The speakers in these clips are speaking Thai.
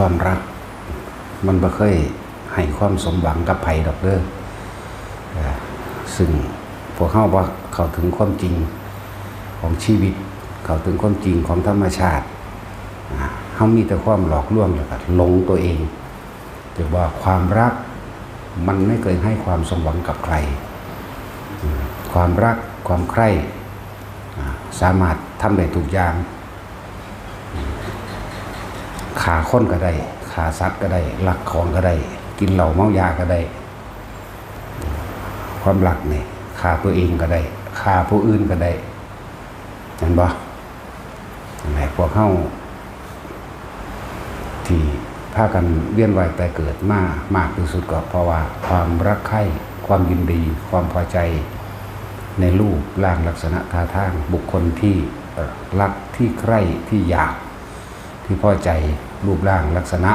ความรักมันบ่เคยให้ความสมหวังกับไผดอกเด้อซึ่งพวกเขาบ่เข้าถึงความจริงของชีวิตเข้าถึงความจริงของธรรมชาติเขามีแต่ความหลอกลวงแล้วก็หลงตัวเองแต่ว่าความรักมันไม่เคยให้ความสมหวังกับใครความรักความใคร่สามารถทำได้ทุกอย่างฆ่าคนก็ได้ฆ่าสัตว์ก็ได้ลักของก็ได้กินเหล้าเมายาก็ได้ความรักนี่ฆ่าตัวเองก็ได้ฆ่าผู้อื่นก็ได้เห็นบ่แม่พวกเฮาที่พากันเวียนว่ายตายเกิดมากที่สุดก็เพราะว่าความรักใคร่ความยินดีความพอใจในรูปร่างลักษณะท่าทางบุคคลที่รักที่ใคร่ที่อยากที่พอใจรูปร่างลักษณะ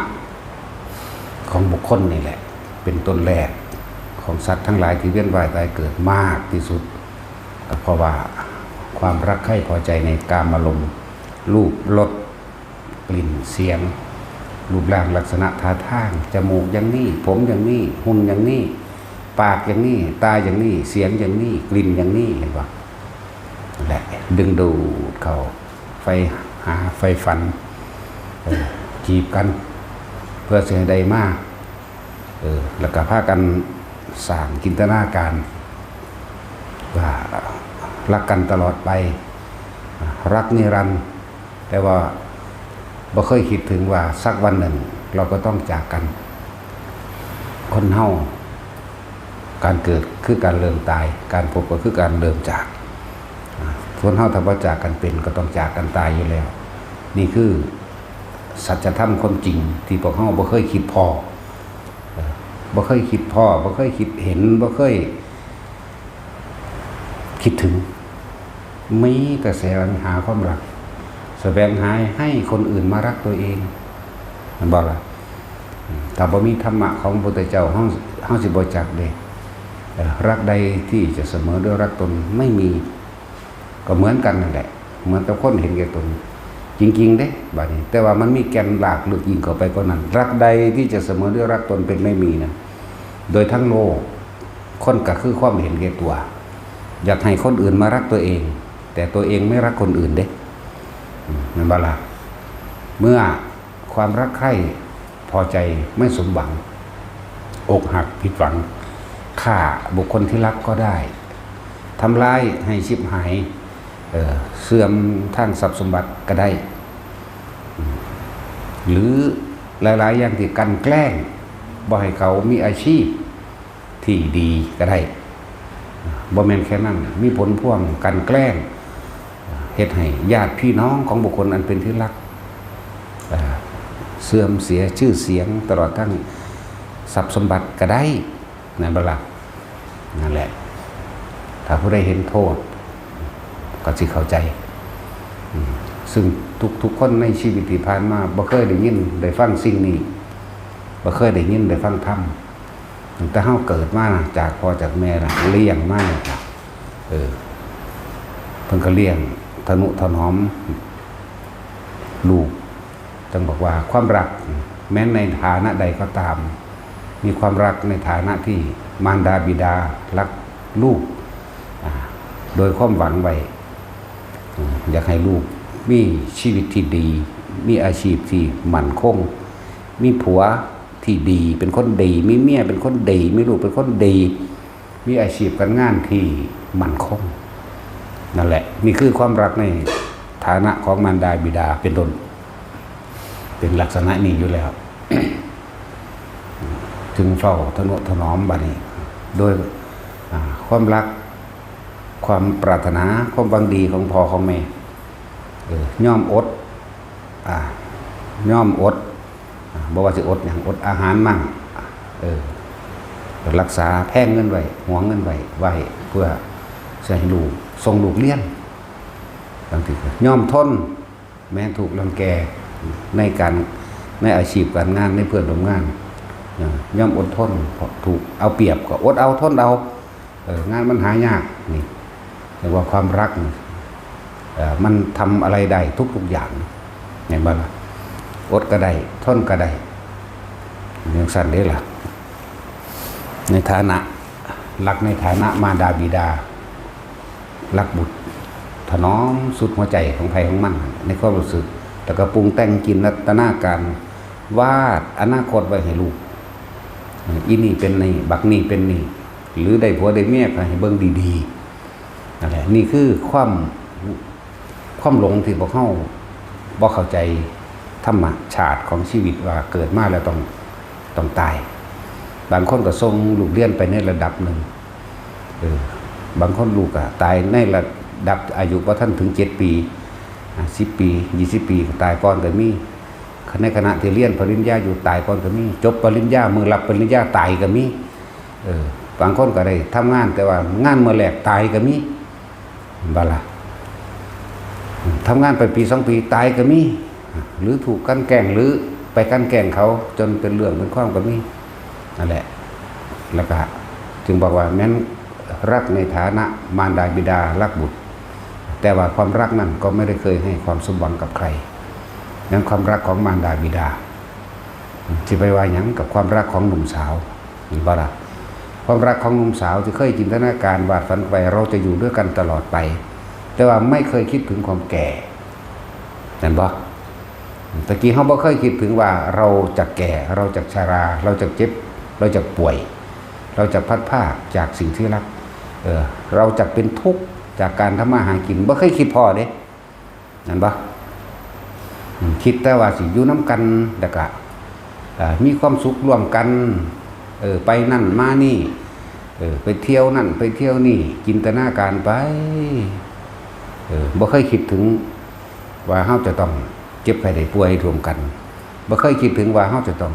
ของบุคคลนี่แหละเป็นต้นแรกของสัตว์ทั้งหลายที่เวียนว่ายตายเกิดมากที่สุดก็เพราะว่าความรักใคร่พอใจในกามารมณ์รูปรสกลิ่นเสียงรูปร่างลักษณะท่าทางจมูกอย่างนี้ผมอย่างนี้หุ่นอย่างนี้ปากอย่างนี้ตาอย่างนี้เสียงอย่างนี้กลิ่นอย่างนี้เห็นป่ะแหละดึงดูดเข้าไฟหาไฟฟันจีบกันเพื่อเสียใดมากแล้วก็พากันสร้างจินตนาการว่ารักกันตลอดไปรักนิรันดร์แต่ว่าบ่เคยคิดถึงว่าสักวันหนึ่งเราก็ต้องจากกันคนเฮาการเกิดคือการเริ่มตายการพบก็คือการเริ่มจากคนเฮาถ้าว่าจากกันเป็นก็ต้องจากกันตายอยู่แล้วนี่คือสัจธรรมความจริงที่พวกเฮาบ่เคยคิดพอบ่เคยคิดพอบ่เคยคิดเห็นบ่เคยคิดถึงมีแต่แสวงหาความรักแสวงหาให้คนอื่นมารักตัวเองมันบอกล่ะถ้าบ่มีธรรมะของพระพุทธเจ้าเฮาสิบ่จักเด้รักใดที่จะเสมอด้วยรักตนไม่มีก็เหมือนกันนั่นแหละเหมือนกับคนเห็นแก่ตนจริงๆเด้บัดนี้แต่ว่ามันมีแก่นหลักลึกยิ่งเข้าไปกว่านั้นรักใดที่จะเสมอด้วยรักตนเป็นไม่มีนะโดยทั้งโลกคนก็คือความเห็นแก่ตัวอยากให้คนอื่นมารักตัวเองแต่ตัวเองไม่รักคนอื่นเด้นั่นบ่ล่ะเมื่อความรักใคร่พอใจไม่สมหวังอกหักผิดหวังฆ่าบุคคลที่รักก็ได้ทำร้ายให้ชิบหายเสื่อมทางทรัพย์สมบัติก็ได้หรือหลายๆอย่างที่กันแกล้งบ่ให้เขามีอาชีพที่ดีก็ได้บ่แม่นแค่นั้นมีผลพ่วงกันแกล้งเฮ็ดให้ญาติพี่น้องของบุคคลอันเป็นที่รักเสื่อมเสียชื่อเสียงตลอดทั้งทรัพย์สมบัติก็ได้นั่นบ่ล่ะนั่นแหละถ้าผู้ใดเห็นโทษก็สิเข้าใจซึ่งทุกคนในชีวิตที่ผ่านมาบ่เคยได้ยินได้ฟังสิ่งนี้บ่เคยได้ยินได้ฟังธรรมตั้งแต่เฮาเกิดมาจากพ่อจากแม่ล่ะเลี้ยงมาครับเพิ่นก็เลี้ยงทนุถนอมลูกต้องบอกว่าความรักแม้ในฐานะใดก็ตามมีความรักในฐานะที่มารดาบิดารักลูกโดยความหวังไว้อยากให้ลูกมีชีวิตที่ดีมีอาชีพที่มั่นคงมีผัวที่ดีเป็นคนดีมีเมียเป็นคนดีมีลูกเป็นคนดีมีอาชีพการงานที่มั่นคงนั่นแหละนี่คือความรักในฐานะของมารดาบิดาเป็นต้นเป็นลักษณะนี้อยู่แล้ว จึงเฝ้าทนุถนอมบัดนี้โดยความรักความปรารถนาความหวังดีของพ่อของแม่ย่อมอดย่อมอดบอกว่าสิอดอย่างอดอาหารมั่งรักษาแพงเงินไว้หวงเงินไว้เพื่อจะให้ลูกส่งลูกเรียนบางทีย่อมทนแม้ถูกรังแกในอาชีพการงานในเพื่อนร่วมงานย่อมอดทนถูกเอาเปรียบก็อดเอาทนเอางานมันหายากนี่เรียกว่าความรักมันทำอะไรได้ทุกอย่างเห็นบ้างล่ะ อดก็ได้ทนก็ได้อย่างสั้นได้ล่ะในฐานะรักในฐานะมารดาบิดารักบุตรถนอมสุดหัวใจของใครของมันในความรู้สึกแล้วก็ปรุงแต่งจินตนาการวาดอนาคตไว้ให้ลูกอีนี่เป็นนี่บักนี่เป็นนี่หรือได้ผัวได้เมียก็ให้เบิ่งดีๆนั่นแหละนี่คือความหลงที่บ่เข้าใจธรรมชาติของชีวิตว่าเกิดมาแล้วต้องตายบางคนก็ส่งลูกเรียนไปในระดับหนึ่งบางคนลูกตายในระดับอายุว่าท่านถึง7 ปี10 ปี20 ปีตายก่อนก็มีในขณะที่เรียนปริญญาอยู่ตายก่อนก็มีจบปริญญามือรับปริญญาตายก็มีบางคนก็ได้ทำงานแต่ว่างานเมื่อแรกตายก็มีบาละทำงานไปปี2 ปีตายก็มีหรือถูกกันแกล้งหรือไปกันแกล้งเขาจนเป็นเรื่องเป็นความก็มีนั่นแหละแล้วก็จึงบอกว่าแม้นรักในฐานะมารดาบิดารักบุตรแต่ว่าความรักนั้นก็ไม่ได้เคยให้ความสมหวังกับใครนั้นความรักของมารดาบิดาจะไปว่าหยังกับความรักของหนุ่มสาวนี่บ่ล่ะความรักของหนุ่มสาวที่เคยจินตนาการวาดฝันไปเราจะอยู่ด้วยกันตลอดไปแต่ว่าไม่เคยคิดถึงความแก่เห็นบ่ตะกี้เขาบ่เคยคิดถึงว่าเราจะแก่เราจะชราเราจะเจ็บเราจะป่วยเราจะพัดพรากจากสิ่งที่รักเราจะเป็นทุกข์จากการทำมาหากินบ่เคยคิดพอเด้นั่นบ่คิดแต่ว่าสิอยู่น้ำกันแล้วก็มีความสุขร่วมกันไปนั่นมานี่ไปเที่ยวนั่นไปเที่ยวนี่จินตนาการไปบ่เคยคิดถึงว่าเฮาจะต้องเจ็บไข้ได้ป่วยรวมกันบ่เคยคิดถึงว่าเฮาจะต้อง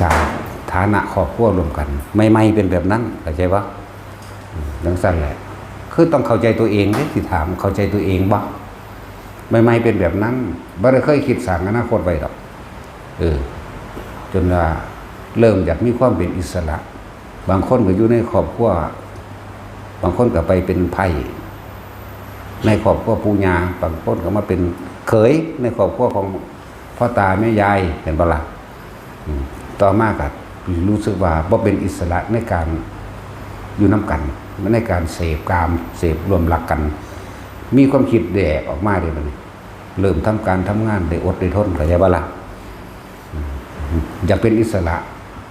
สร้างฐานะครอบครัวรวมกันไม่เป็นแบบนั้นเข้าใจบ่ดังสั้นแหละคือต้องเข้าใจตัวเองเด้สิถามเข้าใจตัวเองบ่ไม่เป็นแบบนั้นบ่ได้เคยคิดสร้างอนาคตไว้ดอกจนว่าเริ่มอยากมีความเป็นอิสระบางคนก็อยู่ในครอบครัวบางคนก็ไปเป็นไผ่ในครอบครัวปู่ย่าบางคนก็มาเป็นเขยในครอบครัวของพ่อตาแม่ยายเห็นบ่ล่ะต่อมาก็รู้สึกว่าบ่เป็นอิสระในการอยู่น้ำกันในการเสพกามเสพรวมรักกันมีความคิดแดกออกมาเดี๋ยวนี้เริ่มทำการทำงานได้อดได้ทนเข้าใจบ่ล่ะอยากเป็นอิสระ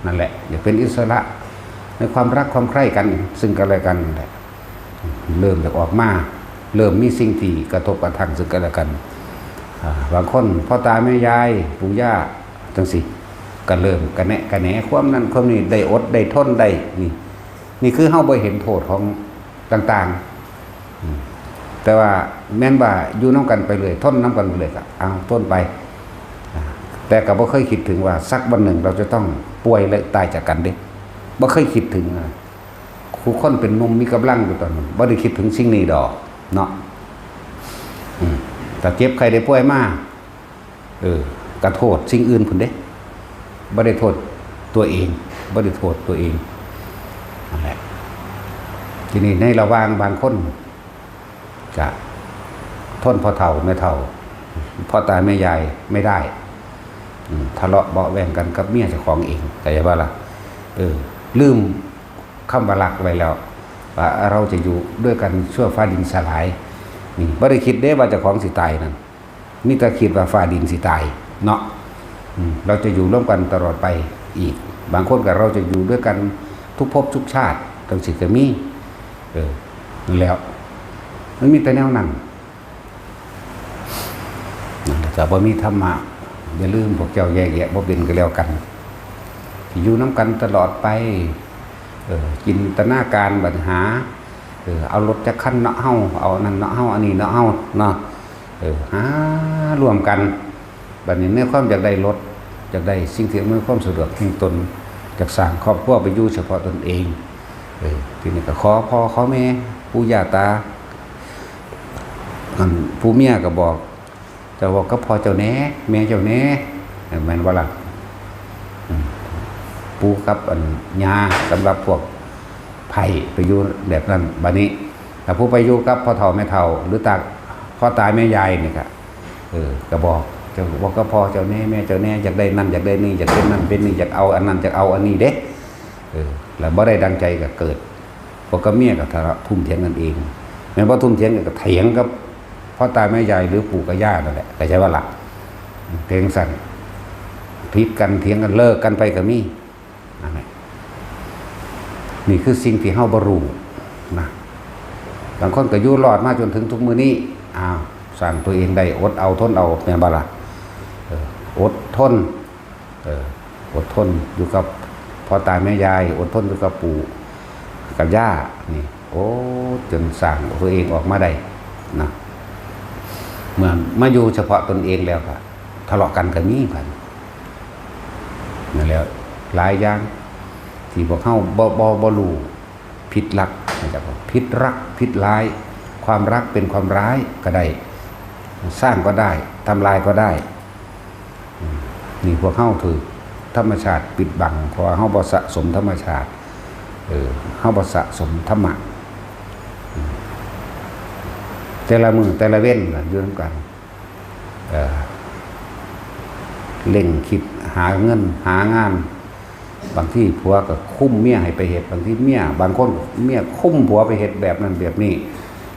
นั่นแหละอยากเป็นอิสระในความรักความใคร่กันซึ่งกันและกันแหละเริ่มจากออกมาเริ่มมีสิ่งที่กระทบกระทั่งซึ่งกันและกันบางคนพ่อตาแม่ยายปู่ย่าจังสิก็เริ่มกระแหนความนั้นความนี้ได้อดได้ทนได้นี่คือเฮาบ่เห็นโทษของต่างๆแต่ว่าแม้นว่าอยู่น้ำกันไปเลยทนน้ำกันไปเลยก็เอาทนไปแต่ก็บ่เคยคิดถึงว่าสักวันหนึ่งเราจะต้องป่วยและตายจากกันเด้บ่เคยคิดถึงผู้คนเป็นหนุ่มมีกำลังอยู่ตอนนั้นบ่ได้คิดถึงสิ่งนี้ดอกเนาะแต่เจ็บใครได้ป่วยมากก็โทษสิ่งอื่นพุ่นเด้บ่ได้โทษตัวเองบ่ได้โทษตัวเองนั่นแหละทีนี้ในระหว่างบางคนจะทนพ่อเฒ่าแม่เฒ่าพ่อตาแม่ยายไม่ได้ทะเลาะเบาะแวงกันกับเมียเจ้าของเองแต่อย่าว่าล่ะลืมคำว่ารักไว้แล้วว่าเราจะอยู่ด้วยกันชั่วฟ้าดินสลายนี่บ่ได้คิดเด้ว่าเจ้าของสิตายนั่นมีแต่คิดว่าฟ้าดินสิตายเนาะเราจะอยู่ร่วมกันตลอดไปอีกบางคนกับเราจะอยู่ด้วยกันทุกภพทุกชาติตั้งสิจะมีนั่นแล้วมันมีแต่แนวนั้นแต่บ่มีธรรมะอย่าลืมพวกเจ้าแยกแยะบ่เป็นก็แล้วกันอยู่น้ำกันตลอดไปจินตนาการปัญหาเอารถจักรคันเนาะเฮาเอานั่นเนาะเฮาอันนี้เนาะเฮาเนาะหารวมกันบัดนี้ในความอยากได้รถอยากได้สิ่งที่อำนวยความสะดวกให้ตนอยากสร้างครอบครัวไปอยู่เฉพาะตนเองทีนี้ก็ขอพ่อขอแม่ปู่ย่าตาผู้เมียก็บอกจะบอกก็พอเจ้าแหน่แม่เจ้าแหน่แม่นว่าล่ะปูกับยาสำหรับพวกไผ่ไปอยู่แบบนั้นบัดนี้แต่ผู้ไปอยู่กับพ่อเฒ่าแม่เฒ่าหรือตาพ่อตาแม่ยายนี่ก็ก็บอก เจ้าบอกก็พ่อเจ้าแน่แม่เจ้าแน่อยากได้นั่นอยากได้นี่อยากเป็นนั่นเป็นนี่อยากเอาอันนั้นอยากเอาอันนี้เด้แล้วบ่ได้ดังใจก็เกิดพวกกับเมียก็ทะเลาะทุ่มเถียงกันเองแม้ว่าทุ่มเถียงก็เถียงกับพ่อตาแม่ยายหรือปู่กับย่านั่นแหละแต่ใช่ว่าหลักเถียงสั่นพิษกันเถียงกันเลิกกันไปก็มีนี่คือสิ่งที่เฮาบ่รู้นะบางคนก็อยู่รอดมาจนถึงทุกมื้อนี้สร้างตัวเองได้อดเอาทนเอาแม่นบ่ล่ะอดทนอดทนอยู่กับพ่อตาแม่ยายอดทนอยู่กับปู่กับย่านี่จนสร้างตัวเองออกมาได้นะเมื่อมาอยู่เฉพาะตนเองแล้วก็ทะเลาะกันก็มีกันนั่นแล้วหลายอย่างที่พวกเฮาบ่รู้ผิดหลักนะครับผิดรักผิดร้ายความรักเป็นความร้ายก็ได้สร้างก็ได้ทำลายก็ได้นี่พวกเฮาถือธรรมชาติปิดบังเพราะว่าเฮาบ่สะสมธรรมชาติเฮาบ่สะสมธรรมะแต่ละมือแต่ละเว้นอยู่นำกันเล่งคิดหาเงินหางานบางที่ผัวก็คุ้มเมียให้ไปเฮ็ดบางที่เมียบางคนเมียคุ้มผัวไปเฮ็ดแบบนั้นแบบนี้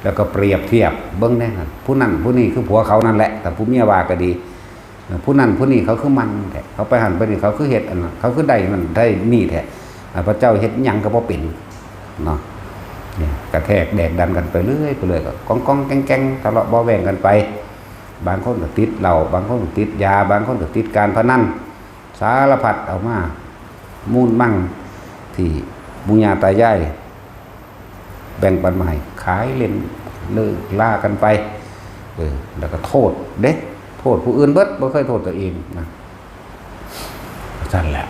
แล้วก็เปรียบเทียบเบิ่งแน่ผู้นั้นผู้นี้คือผัวเขานั่นแหละแต่ผู้เมียว่าก็ดีผู้นั้นผู้นี้เขาคือมันแท้เขาไปหันไปนี่เขาคือเฮ็ดอันนั้นเขาคือได้มันได้นี่แท้พระเจ้าเฮ็ดหยังก็บ่เป็นเนาะเนี่ยกระแทกแดกดันกันไปเรื่อยไปเลยก็ก้องๆแก๊งๆทะเลาะเบาะแว้งกันไปบางคนก็ติดเหล้าบางคนก็ติดยาบางคนก็ติดการพนันสารพัดเอามามูลมั่งที่บุญญาตายายแบ่งปันมาให้ขายเล่นเลิกล่ากันไปแล้วก็โทษเด็กโทษผู้อื่นเบิดบ่เคยโทษตัวเองนะนั่นแหละ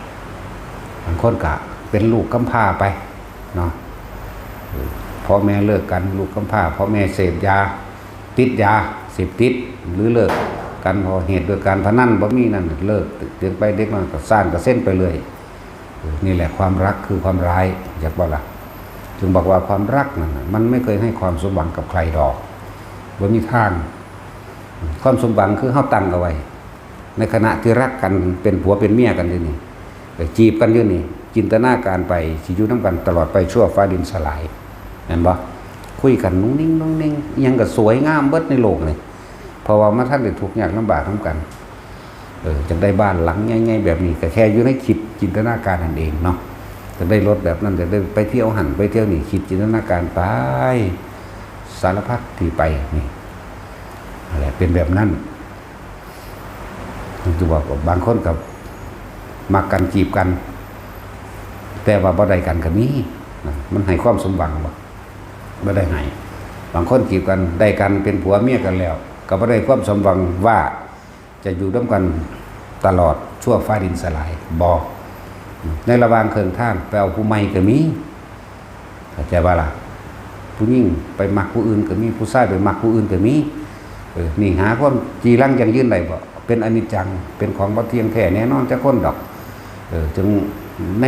บางคนก็เป็นลูกกำพร้าไปเนาะพ่อแม่เลิกกันลูกกำพร้าพ่อแม่เสพยาติดยาเสพติดหรือเลิกกันเพราะเหตุโดยการพนันบ่มีนั่นเลิกเด็กไปเด็กน้อยก็สร้างก็เส้นไปเลยนี่แหละความรักคือความร้ายอยากบอกล่ะจึงบอกว่าความรักนั่นมันไม่เคยให้ความสมหวังกับใครดอกบ่มีทางความสมหวังคือเฮาตั้งเอาไว้ในขณะที่รักกันเป็นผัวเป็นเมียกันอยู่นี่จีบกันอยู่นี่จินตนาการไปสิอยู่นำกันตลอดไปชั่วฟ้าดินสลายแม่นบ่คุยกันนุ่งนิ่งนุ่งนิ่งยังก็สวยงามเบิดในโลกนี่เพราะว่ามาท่านได้ทุกข์ยากลำบากนำกันจะได้บ้านหลังง่ายๆแบบนี้ก็แค่อยู่ในคิดจินตนาการนั่นเองเนาะจะได้รถแบบนั้นจะได้ไปเที่ยวหันไปเที่ยวนี่คิดจินตนาการไปสารพัดที่ไปนี่อะไรเป็นแบบนั้นจะบอกว่าบางคนกับมักกันจีบกันแต่ว่าบ่ได้กันก็มีมันให้ความสมหวังบ่ได้ให้บางคนจีบกันได้กันเป็นผัวเมียกันแล้วก็บ่ได้ความสมหวังว่าจะอยู่ร่วมกันตลอดชั่วฟ้าดินสลายบ่ในระหว่างเครื่องท่านไปเอาผู้ใหม่ก็มีเข้าใจบ่ล่ะผู้หญิงไปมักผู้อื่นก็มีผู้ชายไปมักผู้อื่นก็มีนี่หาความจีรังยังยืนได้บ่เป็นอนิจจังเป็นของบ่เที่ยงแท้แน่นอนจักคนดอกจึงใน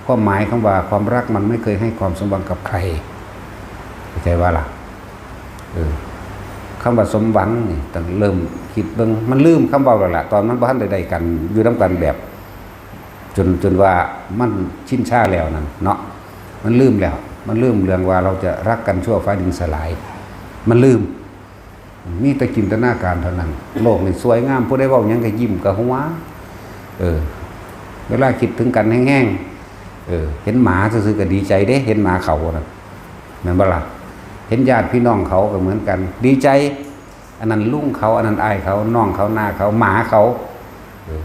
ความหมายคำว่าความรักมันไม่เคยให้ความสมหวังกับใครเข้าใจบ่ล่ะคำว่าสมหวังนี่ต้องเริ่มคิดเบิ่งมันลืมคำเว้าแล้วล่ะตอนมันบ่ทันได้กันอยู่นำกันแบบจนว่ามันชินชาแล้วนั่นเนาะมันลืมแล้วมันลืมเรื่องว่าเราจะรักกันชั่วฟ้าดินสลายมันลืมมีแต่จินตนาการเท่านั้นโลกนี่สวยงามผู้ใดเว้าหยังก็ยิ้มก็หัวเวลาคิดถึงกันแห้งๆเห็นหมาซื่อๆก็ดีใจเด้เห็นหมาเขาน่ะแม่นบ่ล่ะเห็นญาติพี่น้องเขาก็เหมือนกันดีใจอันนั้นลุงเขาอันนั้นอ้ายเขาน้องเขาหน้าเขาหมาเขา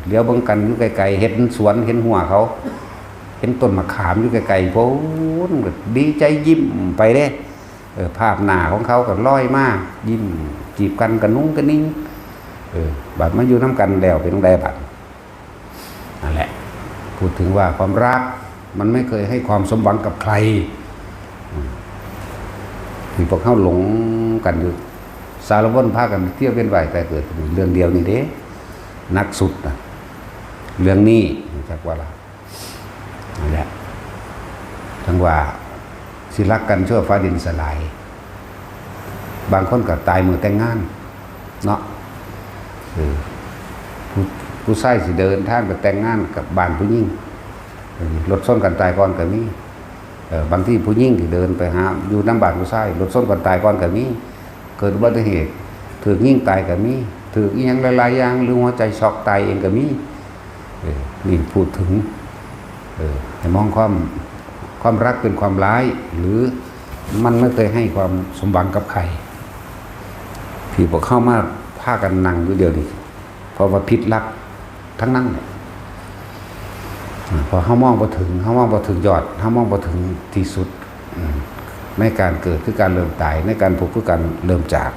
เลี้ยวเบิ่งกันอยู่ไกลๆเห็นสวนเห็นหัวเขาเห็นต้นมะขามอยู่ไกลๆโพ้นดีใจยิ้มไปเด้ภาพหน้าของเขาก็ลอยมายิ้มจีบกันกระนุ้งกระนิ่งบัดมาอยู่น้ำกันแล้วเป็นต้องได้บัดนั่นแหละพูดถึงว่าความรักมันไม่เคยให้ความสมหวังกับใครที่พวกเขาหลงกันอยู่สารวัตรพากันเที่ยวเป็นไหวแต่เกิดเรื่องเดียวนี่เด้นักสุดนะเรื่องนี้จากว่าละนั่นแหละทั้งว่าสิรักกันชั่วฟ้าดินสลายบางคนก็ตายมือแต่งงานเนาะ ผู้ผู้ชายสิเดินทางไปแต่งงานกับบ้านผู้หญิงรถส้นกันตายก่อนก็มีบางที่ผู้หญิงที่เดินไปหาอยู่น้ำบ้านผู้ชายรถส้นกันตายก่อนก็มีเกิดอุบัติเหตุถูกยิงตายก็มีถูกอีหยังหลายๆอย่างหรือหัวใจช็อกตายเองก็มีนี่พูดถึงให้มองความรักเป็นความร้ายหรือมันไม่เคยให้ความสมหวังกับใครที่พอเข้ามาพากันนั่งอยู่เดียวนี้เพราะว่าพิษรักทั้งนั้นพอเขามองไปถึงยอดเขามองไปถึงที่สุดในการเกิดคือการเริ่มตายในการพบคือการเริ่มจาก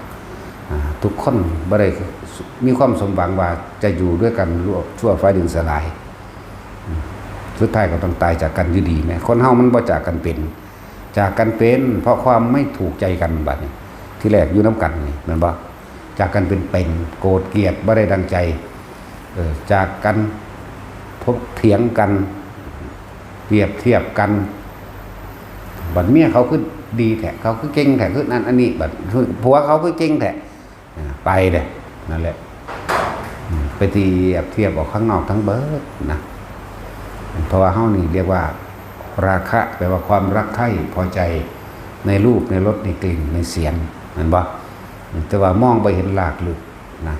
ทุกคนบ่ได้มีความสมหวังว่าจะอยู่ด้วยกันชั่วฟ้าดินสลายสุดท้ายก็ต้องตายจากกันอยู่ดีไหมคนเฮามันบ่จากกันเป็นเพราะความไม่ถูกใจกันบัดนี้ที่แรกอยู่น้ำกันนี่แม่นบ่จากกันเป็นโกรธเกลียดบ่ได้ดังใจจากกันทบเถียงกันเปรียบเทียบกันบัดเมียเขาคือดีแท้เขาคือเก่งแท้คือนั่นอันนี้บัดผัวเขาคือเก่งแท้ไปเด้นั่นแหละไปเทียบออกข้างนอกทั้งเบิดนะเพราะว่าเฮานี่เรียกว่าราคะแปลว่าความรักใคร่พอใจในรูปในรสในกลิ่นในเสียงนั่นบ่แต่ว่ามองไปเห็นหลากลึกนะ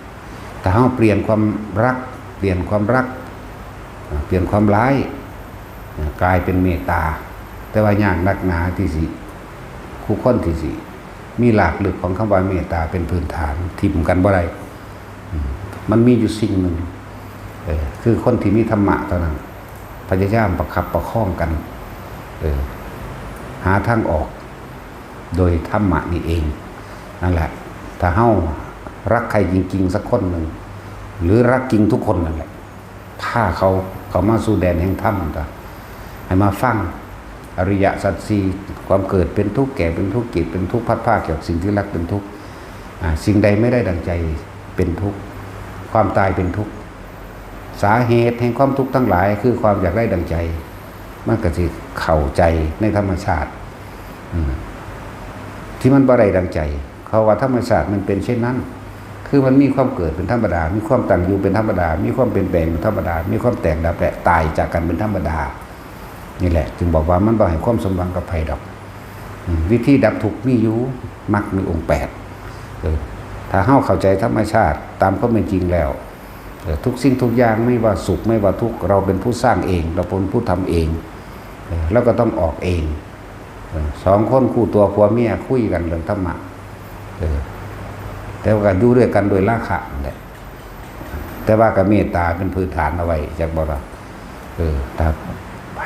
แต่เฮาเปลี่ยนความรักเปลี่ยนความร้ายกลายเป็นเมตตาแต่ว่ายากนักหนาที่สิคู่คนที่สิมีหลากลึกของคำว่าเมตตาเป็นพื้นฐานทิ่มกันบ่ได้มันมีอยู่สิ่งหนึ่งคือคนที่มีธรรมะเท่านั้นพยายามประคับประคองกันหาทางออกโดยธรรมะนี่เองนั่นแหละถ้าเฮารักใครจริงๆสักคนหนึ่งหรือรักจริงทุกคนนั่นแหละถ้าเขามาสู่แดนแห่งธรรมให้มาฟังอริยสัจสี่ความเกิดเป็นทุกข์แก่เป็นทุกข์เกิดเป็นทุกข์พัดพรากจากสิ่งที่รักเป็นทุกข์สิ่งใดไม่ได้ดังใจเป็นทุกข์ความตายเป็นทุกข์สาเหตุแห่งความทุกข์ทั้งหลายคือความอยากได้ดังใจมันก็สิเข้าใจในธรรมชาติที่มันบ่ได้ดังใจเขาว่าธรรมชาติมันเป็นเช่นนั้นคือมันมีความเกิดเป็นธรรมดามีความตั้งอยู่เป็นธรรมดามีความเปลี่ยนแปลงเป็นธรรมดามีความแตกดับและตายจากกันเป็นธรรมดานี่แหละจึงบอกว่ามันบ่ให้ความสมหวังกับไผดอกวิธีดับทุกข์มีอยู่มรรคมีองค์8ถ้าเฮาเข้าใจธรรมชาติตามความเป็นจริงแล้วทุกสิ่งทุกอย่างไม่ว่าสุขไม่ว่าทุกข์เราเป็นผู้สร้างเองเราเป็นผู้ทำเองแล้วก็ต้องออกเองสองคนคู่ตัวผัวเมียคุยกันเรื่องธรรมะแต่ว่าอยู่ด้วยกันโดยราคะแหละแต่ว่ากับเมตตาเป็นพื้นฐานเอาไว้จากบอกว่าถ้าไผ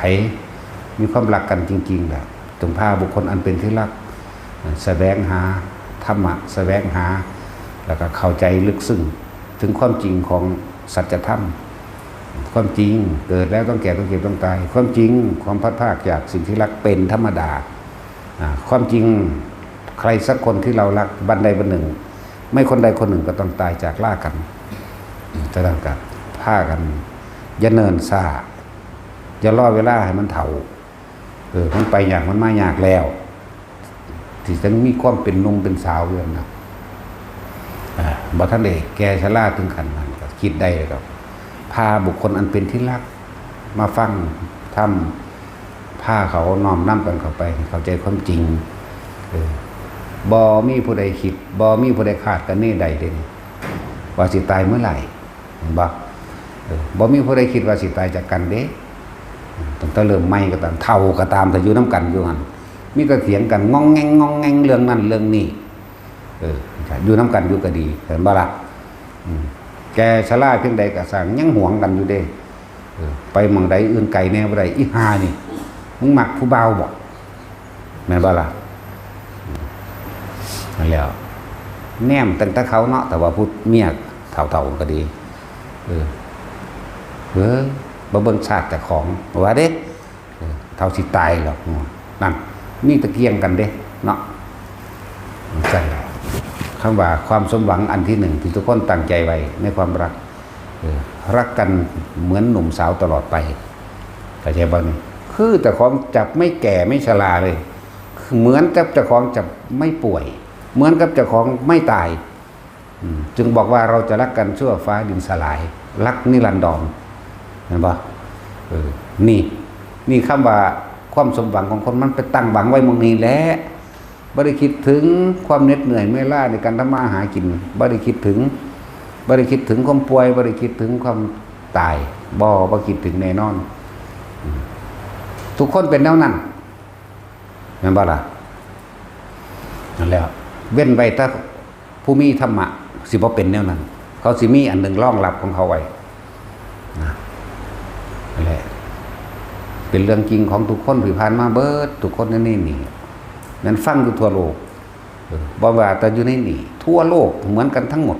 มีความรักกันจริงๆแหละจงพาบุคคลอันเป็นที่รักแสวงหาธรรมะแสวงหาแล้วก็เข้าใจลึกซึ้งถึงความจริงของสัจธรรมความจริงเกิดแล้วต้องแก่ต้องเจ็บต้องตายความจริงความพัดพรากจากสิ่งที่รักเป็นธรรมดาความจริงใครสักคนที่เรารักบันใดบันหนึ่งไม่คนใดคนหนึ่งก็ต้องตายจากล่ากันจะต้องกับผ้ากันอย่าเนินซ่าอย่ารอเวลาให้มันเถ่ามันไปอยากมันมาอยากแล้วที่จะมีความเป็นนุ่มเป็นสาวเรื่องนะบ่ท่านเอกแกชราถึงขันนั้นก็คิดได้เลยครับพาบุคคลอันเป็นที่รักมาฟังทำผ้าเขาน้อมนำกันเข้าไปเข้าใจความจริงบ่มีผู้ใดคิดบ่มีผู้ใดคาดกันแน่ใดเด่นว่าสิตายเมื่อไหร่บ่มีผู้ใดคิดว่าสิตายจากกันเด้ตั้งแต่เริ่มใหม่ก็ตามเท่าก็ตามแต่อยู่น้ำกันอยู่หันมีก็เถียงกันงองแงเรื่องนั้นเรื่องนี้อยู่น้ำกันอยู่ก็ดีเห็นบ่ล่ะแกชราเพียงใดก็สั่งยังหวงกันอยู่เด้ไปเมืองใดอื่นไกลแน่บ่ได้อีห่านี่มึงมักผู้เบาบ่แม่นบ่ล่ะนั่นแล้วแนมตั้งแต่เขาเนาะแต่ว่าพูดเมียเท่าก็ดีบ่เบิ่งชาติแต่ของว่าเด้เท่าสิตายหรอกนั่นมีตะเกียงกันเด้เนาะใช่คำว่าความสมหวังอันที่หนึ่งที่ทุกคนตั้งใจไว้ในความรักรักกันเหมือนหนุ่มสาวตลอดไปเข้าใจบ่นี่คือแต่ของจับไม่แก่ไม่ชราเลยเหมือนกับเจ้าของจับไม่ป่วยเหมือนกับเจ้าของไม่ตาย จึงบอกว่าเราจะรักกันชั่วฟ้าดินสลายรักนิรันดรเห็นปะนี่คำว่าความสมหวังของคนมันไปตั้งหวังไว้มองนี้แหละบ่ได้คิดถึงความเหน็ดเหนื่อยเมื่อยล้าในการทำมาหากินบ่ได้คิดถึงความป่วยบ่ได้คิดถึงความตายบ่คิดถึงแน่นอนทุกคนเป็นแนวนั้นแม่นบ่ล่ะนั่นแล้วเว้นไว้ถ้าผู้มีธรรมะสิบ่เป็นแนวนั้นเขาสิมีอันหนึ่งรองรับของเขาไว้นั่นแหละเป็นเรื่องจริงของทุกคนที่ผ่านมาเบิดทุกคนนี่นั้นฟังอยู่ทั่วโลกบ่ว่าแต่อยู่ในนี่ทั่วโลกเหมือนกันทั้งหมด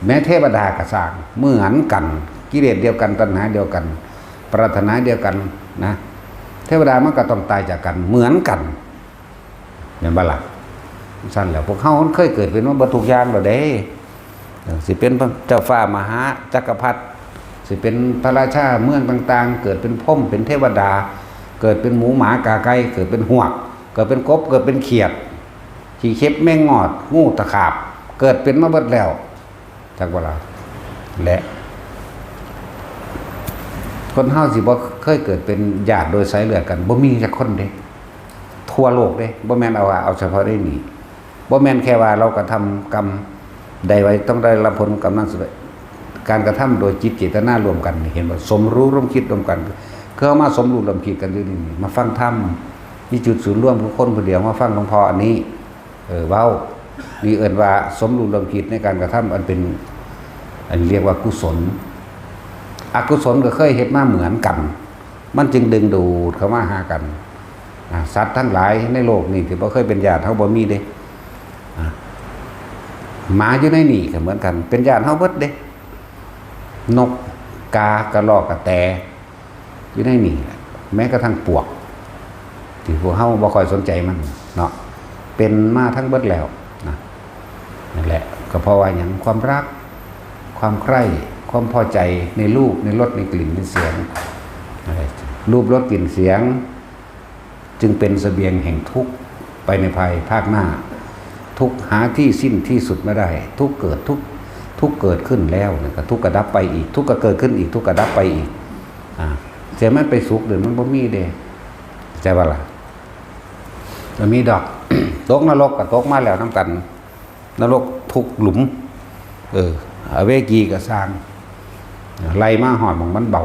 แม้เทวดาก็สร้างเหมือนกันกิเลสเดียวกันตัณหาเดียวกันปรารถนาเดียวกันนะเทวดามันก็ต้องตายจากกันเหมือนกันเห็นบ่ล่ะสั้นแล้วพวกเขาเคยเกิดเป็นว่าบรรทุกยางหรอเด้สิเป็นเจ้าฟ้ามหาจักรพรรดิสิเป็นพระราชาเมืองต่างๆเกิดเป็นพรหมเป็นเทวดาเกิดเป็นหมูหมากาไก่เกิดเป็นหวกเกิดเป็นกบเกิดเป็นเขียดขี้เข็บแมงงอดงูตะขาบเกิดเป็นมาเบิดแล้วจักว่าล่ะและคนเฮาสิบ่เคยเกิดเป็นญาติโดยสายเลือดกันบ่มีจักคนเด้ทั่วโลกเด้บ่แม่นเอาเฉพาะได้นี่บ่แม่นแค่ว่าเรากระทำกรรมใดไว้ต้องได้รับผลกรรมนั้นการกระทำโดยจิตเจตนารวมกันเห็นว่าสมรู้ร่วมคิดรวมกันคือเอามาสมรู้ร่วมคิดกันอยู่นี่มาฟังธรรมมีจุดศูนย์ร่วมทุกคนผู้เดียวมาฟังหลวงพ่ออันนี้เว้านี่เอิ้นว่าสมรู้ร่วมคิดในการกระทำอันเป็นอันเรียกว่ากุศลอกุศลก็เคยเฮ็ดมาเหมือนกันมันจึงดึงดูดเข้ามาหากันสัตว์ทั้งหลายในโลกนี่ที่บ่เคยเป็นญาติเฮาบ่มีเด้หมาอยู่ในนี่ก็เหมือนกันเป็นญาติเฮาเบิดเด้นกกากระรอกกระแตอยู่ในนี่แม้กระทั่งปวกที่พวกเฮาบ่ค่อยสนใจมันเนาะเป็นมาทั้งเบิดแล้วนั่นแหละก็เพราะว่าหยังความรักความใคร่ความพอใจในรูปในรสในกลิ่นในเสียงรูปรสกลิ่นเสียงจึงเป็นเสบียงแห่งทุกข์ไปในภายภาคหน้าทุกหาที่สิ้นที่สุดไม่ได้ทุกเกิดทุกเกิดขึ้นแล้วก็ทุกกระดับไปอีกทุกก็เกิดขึ้นอีกทุกกระดับไปอีกเสียมันไปสุขเดี๋ยวมันบ่มีเด้ใจว่าล่ะมันมีดอก ตกนรกกับตกมาแล้วน้ำกันนรกทุกหลุมอเวกีก็สร้างไล่มาหอดของมันเบา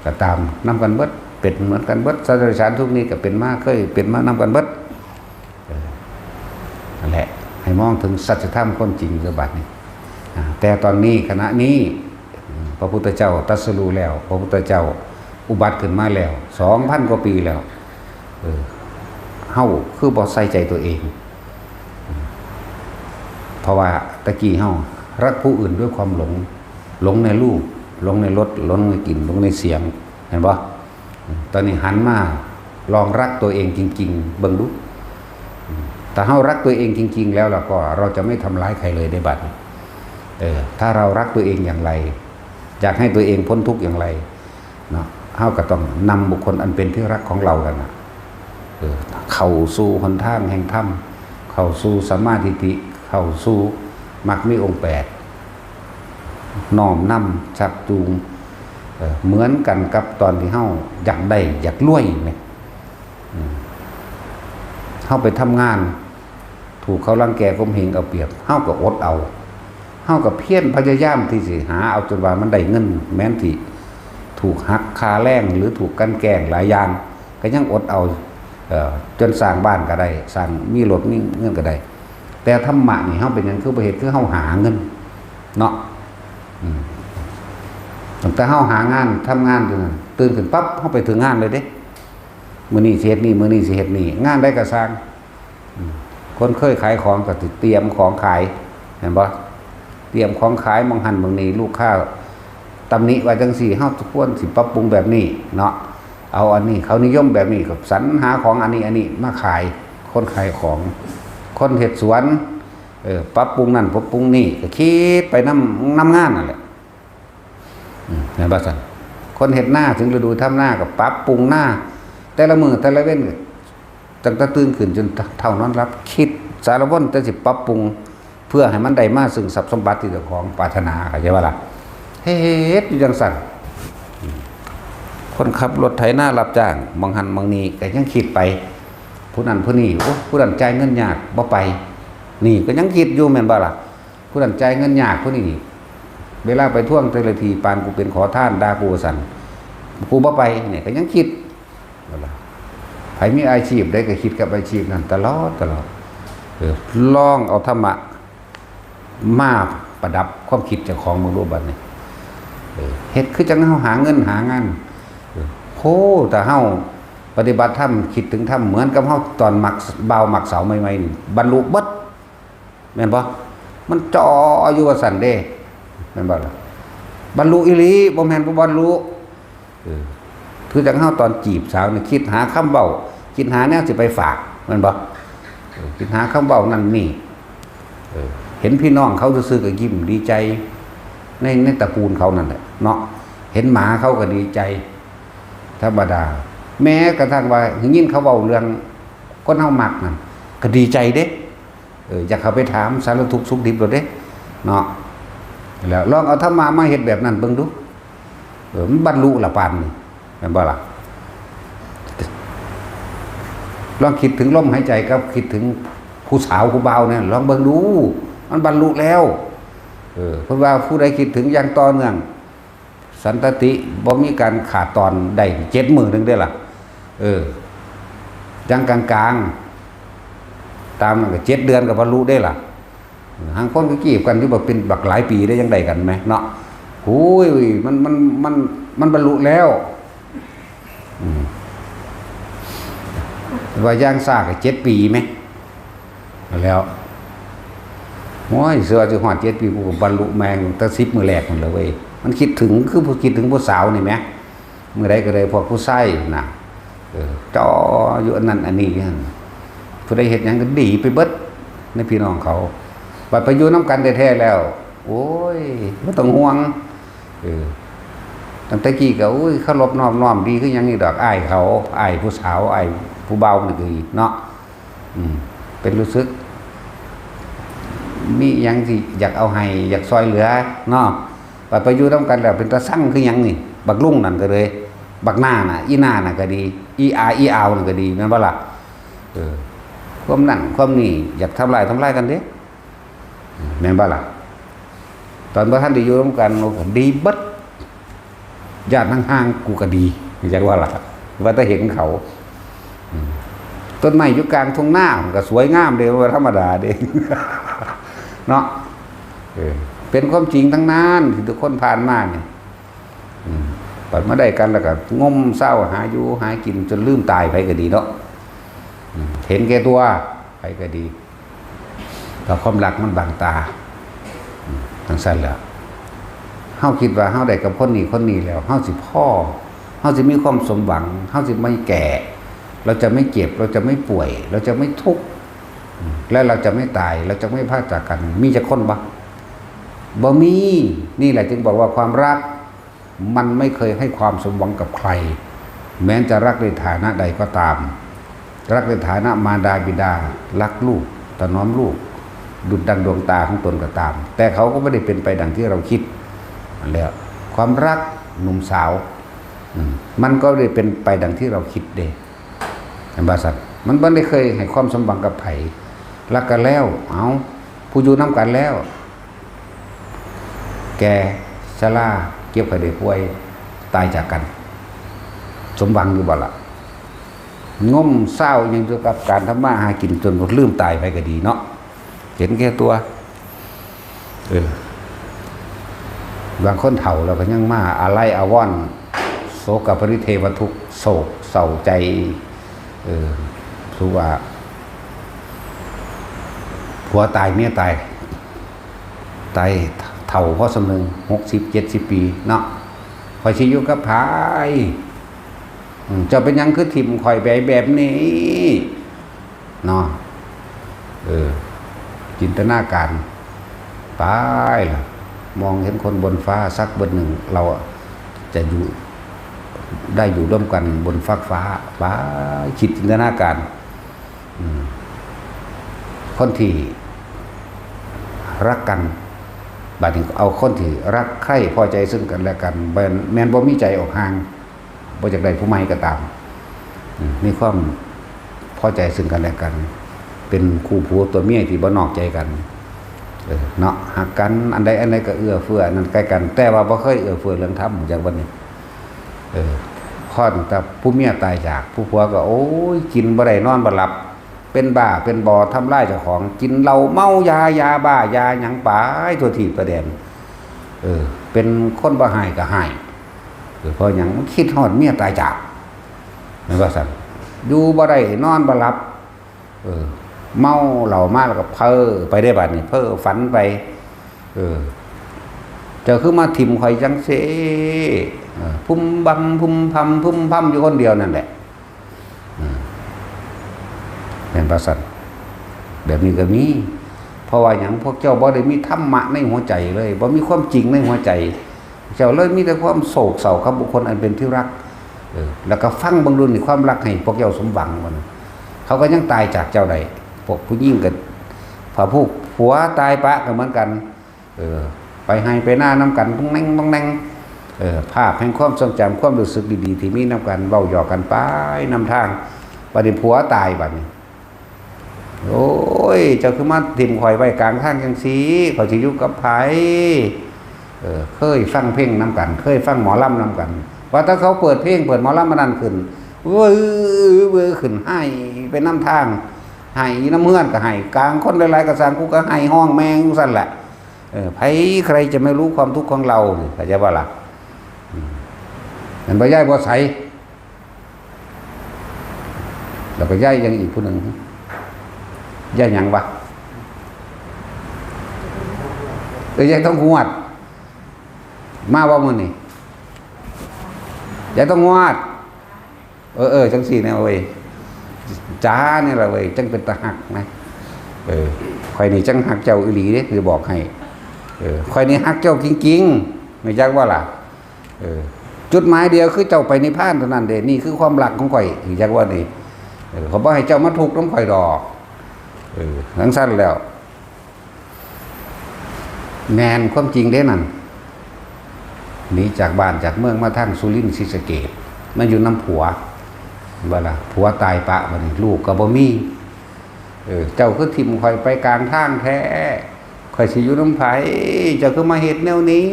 ก็ตามนำกันเบิดเป็นเหมือนกันเบิดสัตว์เดรัจฉานทุกนี้ก็เป็นมาเคยเป็นมานำกันเบิดนั่นแหละให้มองถึงสัจธรรมความจริงคือบัดนี้แต่ตอนนี้ขณะนี้พระพุทธเจ้าตรัสรู้แล้วพระพุทธเจ้าอุบัติขึ้นมาแล้ว 2,000 กว่าปีแล้วเฮาคือบ่ใส่ใจตัวเองเพราะว่าตะกี้เฮารักผู้อื่นด้วยความหลงในรูปหลงในรสหลงในกลิ่นหลงในเสียงเห็นบ่ตอนนี้หันมาลองรักตัวเองจริงๆเบิ่งดูถ้าเฮารักตัวเองจริงๆแล้วก็เราจะไม่ทำร้ายใครเลยในบัดถ้าเรารักตัวเองอย่างไรอยากให้ตัวเองพ้นทุกข์อย่างไรเนาะเฮาก็ต้องนำบุคคลอันเป็นที่รักของเรากันเข้าสู่หนทางแห่งธรรมเข้าสู่สัมมาทิฏฐิเข้าสู่มรรคมีองค์8น้อมนำชักจูงเหมือนกันกับตอนที่เฮาอยากได้อยากรวยเนี่ยเฮาไปทำงานถูกเขารังแกข่มเหงเอาเปรียบเฮาก็อดเอาเฮาก็เพียรพยายามที่สิหาเอาจนว่ามันได้เงินแม้นที่ถูกหักค่าแรงหรือถูกกันแกล้งหลายอย่างก็ยังอดเอาจนสร้างบ้านก็ได้สร้างมีรถมีเงินก็ได้แต่ธรรมะนี่เฮาเป็นหยังคือบ่เฮ็ดคือเฮาหาเงินเนาะตั้งแต่เฮาหางานทำงานตื่นขึ้นปั๊บเฮาไปถึงงานเลยเด้มื้อนี้สิเฮ็ดนี่มื้อนี้สิเฮ็ดนี่งานได้ก็สร้างคนเคยขายของก็เตรียมของขายเห็นบ่เตรียมของขายมองหันบางนี้ลูกค้าตำหนิว่าจังซี่เฮาทุกคนสิปรับปรุงแบบนี้เนาะเอาอันนี้เขานิยมแบบนี้กับสรรหาของอันนี้มาขายคนขายของคนเฮ็ดสวนปรับปรุงนั่นปรับปรุงนี่ก็คิดไปนำงานนั่นแหละเห็นบ่ซั่นคนเฮ็ดหน้าถึงฤดูทำหน้าก็ปรับปรุงหน้าแต่ละมื้อแต่ละเว้นตั้งแต่ตื่นขึ้นจนเท่านอนรับคิดสารพัดแต่สิปรับปรุง เพื่อให้มันได้มาซึ่งทรัพย์สมบัติที่เจ้าของปรารถนาเข้าใจว่าล่ะเฮ็ดอยู่จังซั่นคนขับรถไถนารับจ้างบางหันบางนี้ก็ยังคิดไปผู้นั้นผู้นี้โอ้ผู้นั้นจ่ายเงินยากบ่ไปนี่ก็ยังคิดอยู่แม่นบ่ล่ะผู้นั้นจ่ายเงินยากผู้นี้เวลาไปท่วงแต่ละทีปานกูเป็นขอทานด่ากูสั่นกูบ่ไปเนี่ยก็ยังคิดบ่ล่ะไผมีอาชีพได้ก็คิดกับอาชีพนั้นตลอดลองเอาธรรมะมาประดับความคิดเจ้าของมึงรู้บัดนี้เฮ็ดคือจังเฮาหาเงินหางานโหแต่เฮาปฏิบัติธรรมคิดถึงธรรมเหมือนกับเฮาตอนมักเบามักเสาใหม่ๆนี่บรรลุเบิดแม่นบ่มันจ่ออยู่ว่าซั่นเด้แม่นบ่ล่ะบรรลุอีหลีบ่แม่นบ่บรรลุคือจังเฮาตอนจีบสาวนี่คิดหาคำเว้าคิดหาแนวสิไปฝากแม่นบ่คิดหาคำเว้านั่นนี่เห็นพี่น้องเขาซื่อๆก็ยิ้มดีใจในตระกูลเขานั่นแหละเนาะเห็นหมาเขาก็ดีใจธรรมดาแม้กระทั่งว่ายินเขาเว้าเรื่องคนเฮามักนั่นก็ดีใจเด้อยากเข้าไปถามสารทุกข์สุขดิบโดดเด้เนาะแล้วลองเอาธรรมะมาเฮ็ดแบบนั้นเบิ่งดูมันบรรลุละปานนี่แม่นบ่ล่ะลองคิดถึงลมหายใจกับคิดถึงผู้สาวผู้บ่าวเนี่ยลองเบิ่งดูมันบรรลุแล้วเพราะว่าผู้ใดคิดถึงอย่างต่อเนื่องสันตติบ่มีการขาดตอนได้7 มื้อนึงได้ล่ะจังกลางๆตามนั้นก็7 เดือนก็บรรลุได้ล่ะหางคนก็กีบกันที่บ่เป็นบักหลายปีได้ยังได้กันไหมเนาะโอ้ยมันบรรลุแล้วว่าย่างซ่าก็7 ปีไหมแล้วโอ้ยเสือจะหอด7 ปีกูบรรลุแมงตั้ง10 มื้อแรกมันเลยเว้ยมันคิดถึงคือผู้คิดถึงผู้สาวนี่ไหมเมื่อใดก็เลยพวกผู้ไส้น่ะจ่ออยู่อันนั้นอันนี้ผู้ใดเห็นอย่างก็ดีไปเบิดในพี่น้องเขาบัดไปอยู่น้ำกันแท้ๆแล้วโอ้ยไม่ต้องห่วงตั้งแต่กี้ก็โอ้ยเขารบน้อมดีขึ้นยังนี่ดอกอ้ายเขาอ้ายผู้สาวอ้ายผู้เบานี่คือเนาะเป็นรู้สึกมียังที่อยากเอาให้อยากซอยเหลือเนาะบัดไปอยู่น้ำกันแล้วเป็นตาสั่งคือยังนี่บักลุ่งนั่นก็เลยบักหน้าน่ะอีหน้าน่ะก็ดีอีอาวน่ะก็ดีแม่นบ่ล่ะความนั่นความนี่อยากทำลายกันเด้แม่นบ่ล่ะตอนบ่ทันได้อยู่ร่วมกันดีเบิดญาติห่างๆกูก็ดีอยากว่าล่ะว่าแต่เห็นเขาต้นไม้อยู่กลางทุ่งนาก็สวยงามเด้ว่าธรรมดาเด้เนาะเป็นความจริงทั้งนั้นที่ทุกคนผ่านมาเนี่ยปัดมาได้กันแล้วก็งมเศร้าหาอยู่หากินจนลืมตายไปก็ดีเนาะเห็นแก่ตัวไปก็ดีแต่ความรักมันบังตาทั้งสั้นแล้วเฮาคิดว่าเฮาได้กับคนนี้แล้วเฮาสิพ่อเฮาสิมีความสมหวังเฮาสิไม่แก่เราจะไม่เจ็บเราจะไม่ป่วยเราจะไม่ทุกข์และเราจะไม่ตายเราจะไม่พลาดจากกันมีจะคนบ่มีนี่แหละจึงบอกว่าความรักมันไม่เคยให้ความสมหวังกับใครแม้จะรักในฐานะใดก็ตามรักในฐานะมารดาบิดารักลูกถนอมลูกดุจดังดวงตาของตนก็ตามแต่เขาก็ไม่ได้เป็นไปดังที่เราคิดแล้วความรักหนุ่มสาวมันก็ได้เป็นไปดังที่เราคิดเด้บาสัตมันไม่ได้เคยให้ความสมหวังกับไผรักกันแล้วเอาผู้อยู่น้ำกันแล้วแกชราเก็บไข้ได้ป่วยตายจากกันสมหวังอยู่บ่ล่ะงมเศร้ายังเกี่ยวกับการทำมาหากินจนหมดลืมตายไปก็ดีเนาะเห็นแก่ตัวบางคนเฒ่าแล้วก็ยังมาอาลัยอาวรณ์โศกปริเทวทุกข์โศกเศร้าใจรู้ว่าผัวตายเมียตายเฒ่าเพราะสำนึง60-70 ปีเนาะคอยสิอยู่กับไผเจ้าเป็นยังคือทิ่มคอยไปแบบนี้เนาะจินตนาการไปล่ะมองเห็นคนบนฟ้าสักบนหนึ่งเราจะอยู่ได้อยู่ร่วมกันบนฟ้าไปคิดจินตนาการคนที่ รักกันบัดนี้เอาคนที่รักใคร่พอใจซึ่งกันและกันแม้นบ่มีใจออกห่างบ่จากใดผู้ใหม่ก็ตามมีความพอใจซึ่งกันและกันเป็นคู่ผัวตัวเมียที่บ่นอกใจกันเนาะหักกันอันใดก็เอื้อเฟื้อนั่นใกล้กันแต่ว่าบ่เคยเอื้อเฟื้อเรื่องธรรมอย่างวันนี้ข้อนแต่ผู้เมียตายจากผู้ผัวก็โอ้ยกินบ่ได้นอนบ่หลับเป็นบ้าเป็นบอทำร้ายเจ้าของกินเหล้าเมายาบ้ายาหยังปายทั่วที่ประเด็นเป็นคนบ่หายก็หายเพราะหยังคิดฮอดเมียตายจากแม่นว่าซั่นอยู่บ่ได้นอนบ่หลับเมาเหล้ามาแล้วก็เพ้อไปได้บัดนี้เพ้อฝันไปเจ้าคือมาทิ่มข่อยจังซี่พุ่มบัมพุ่มพำอยู่คนเดียวนั่นแหละเป็นประสันแบบนี้ก็มีเพราะว่าอย่างพวกเจ้าบ่ได้มีธรรมะในหัวใจเลยบ่มีความจริงในหัวใจเจ้าเลยมีแต่ความโศกเศร้ากับบุคคลอันเป็นที่รักแล้วก็ฟังบางรุ่นในความรักให้พวกเจ้าสมหวังมันเขาก็ยังตายจากเจ้าใดพวกผู้ยิ่งกันพอผู้ผัวตายปะก็เหมือนกันไปให้ไปหน้าน้ำกันต้องนั่งภาพแห่งความทรงจำความรู้สึกดีๆที่มีน้ำกันเว้าหยอกกันไปนำทางบัดนี้ผัวตายบัดนี้โอ้ยเจ้าคือมาทิ่มข่อยไว้กลางทางจังซี่เขาสิอยู่กับไผเคยฟังเพลงนํกันเคยฟังหมอลำนํกันว่าถ้าเขาเปิดเพลงเปิดหมอลำมานั่นขึ้นเว้อขึ้นให้ไปนำทางให้น้ำเฮือนก็ให้กลางคนหลายๆก็สร้างกูก็ให้ห้องแมงซั่นแหละไผใครจะไม่รู้ความทุกข์ของเราเข้าใจบ่ล่ะมันบ่ย้ายบ่ใสแล้วก็ย้ายยังอีกผู้นึงย่าหยังวะย่าต้องงวดมาว่ามื้อนี่ย่าต้องงวดจังสี่เนี่ยเว้ยจ้าเนี่ยล่ะเว้ยจังเป็นตาหักนะข่อยนี่จังหักเจ้าอีหลีเด้คือบอกให้ข่อยนี่หักเจ้าจริงๆไม่จักว่าล่ะจุดหมายเดียวคือเจ้าไปนิพพานเท่านั้นเด้นี่คือความรักของข่อยคือจักว่านี่เขาบ่ให้เจ้ามาทุกข์นำข่อยดอกทั้งสั้นแล้วแมนความจริงเด้นั่นหนีจากบ้านจากเมืองมาทางสุรินทร์ศรีสะเกษมาอยู่น้ำผัวว่าล่ะผัวตายปะบัดนี้ลูกก็บ่มีเจ้าคือทิ่มข่อยไปกลางทางแท้ข่อยสิอยู่น้ำไผเจ้าคือมาเฮ็ดแนวนี้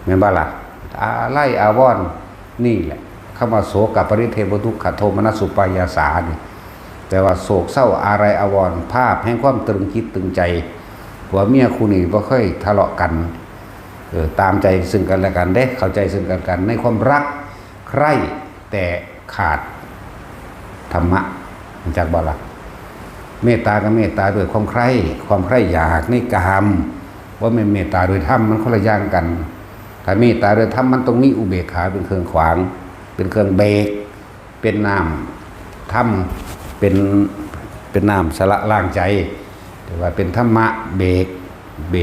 แม่นบ่ล่ะไล่อาวรณ์นี่แหละคำว่าโสกปริเทวทุกขโทมนัสสุปายาสานี่แต่ว่าโศกเศร้าอะไรอาวรณ์ภาพแห่งความตรึงคิดตรึงใจผัวเมียคู่นี้บ่เคยทะเลาะกันตามใจซึ่งกันและกันเด้เข้าใจซึ่งกันและกันในความรักใคร่แต่ขาดธรรมะจากบ่ล่ะเมตตากับเมตตาด้วยความใคร่อยากในกามว่าไม่เมตตาโดยธรรมมันคนละอย่างกันถ้าเมตตาโดยธรรมมันตรงนี้อุเบกขาเป็นเครื่องขวางเป็นเครื่องเบรกเป็นน้ำธรรมเป็นน้ำสละล้างใจแต่ว่าเป็นธรรมะเบร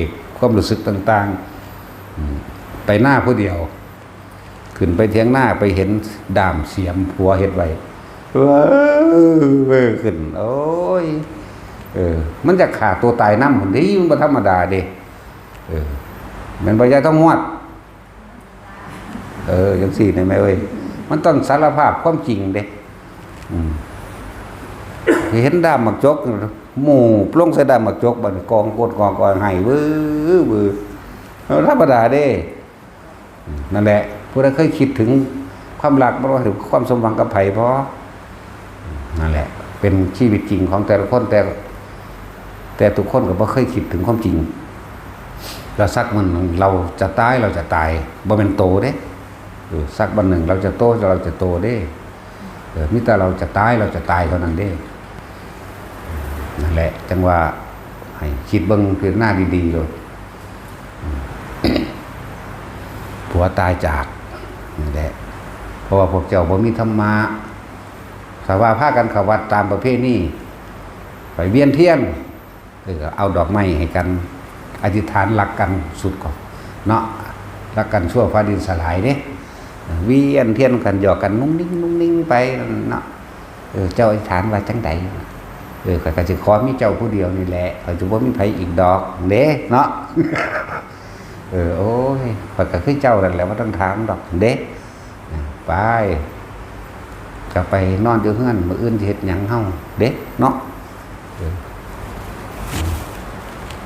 กความรู้สึกต่างๆไปหน้าผู้เดียวขึ้นไปเทียงหน้าไปเห็นด่ามเสียมผัวเฮ็ดไว้ขึ้นโอ้ยมันจะขาดตัวตายน้ำคนนี้มันบ่ธรรมดาเด้มันบ่ใช่ต้องงวดจังซี่ได้ไหมเว้ยมันต้องสารภาพความจริงเด้เห็นด้ามหมักจกหมู่ปลงใส่ด้ามหมักจกบัดกองกดกองให้วื้อธรรมดาเด้นั่นแหละผู้ใดเคยคิดถึงความรักบ่ว่าถึงความสมหวังกับไผพอนั่นแหละเป็นชีวิตจริงของแต่ละคนแต่ทุกคนก็บ่เคยคิดถึงความจริงแล้วสักวันหนึ่งเราจะตายบ่เป็นโตเด้สักวันหนึ่งเราจะโตเด้มิแต่เราจะตายเท่านั้นเด้นั่นแหละจังว่าให้คิดเบิ่งคือหน้าดีๆเลยผัวตายจากนั่นแหละเพราะว่าพวกเจ้าบ่มีธรรมะสาวาพากันเข้าวัดตามประเพณีไปเวียนเทียนเอาดอกไม้ให้กันอธิษฐานรักกันสุดก่อนเนาะรักกันชั่วฟ้าดินสลายเด้เวียนเทียนกันหยอกกันนุ่งนิ่งไปเนาะเจ้าอธิษฐานว่าจังใด ข้อยก็สิขอมีเจ้าผู้เดียวนี่แหละข้อยจะบ่มีไผอีกดอกเด้เนาะ โอ้ยข้อยก็คือเจ้านั่นแหละบ่ต้องถามดอกเด้ไปจะไปนอนอยู่เฮือนมื้ออื่นสิเฮ็ดหยังเฮาเด้เนาะ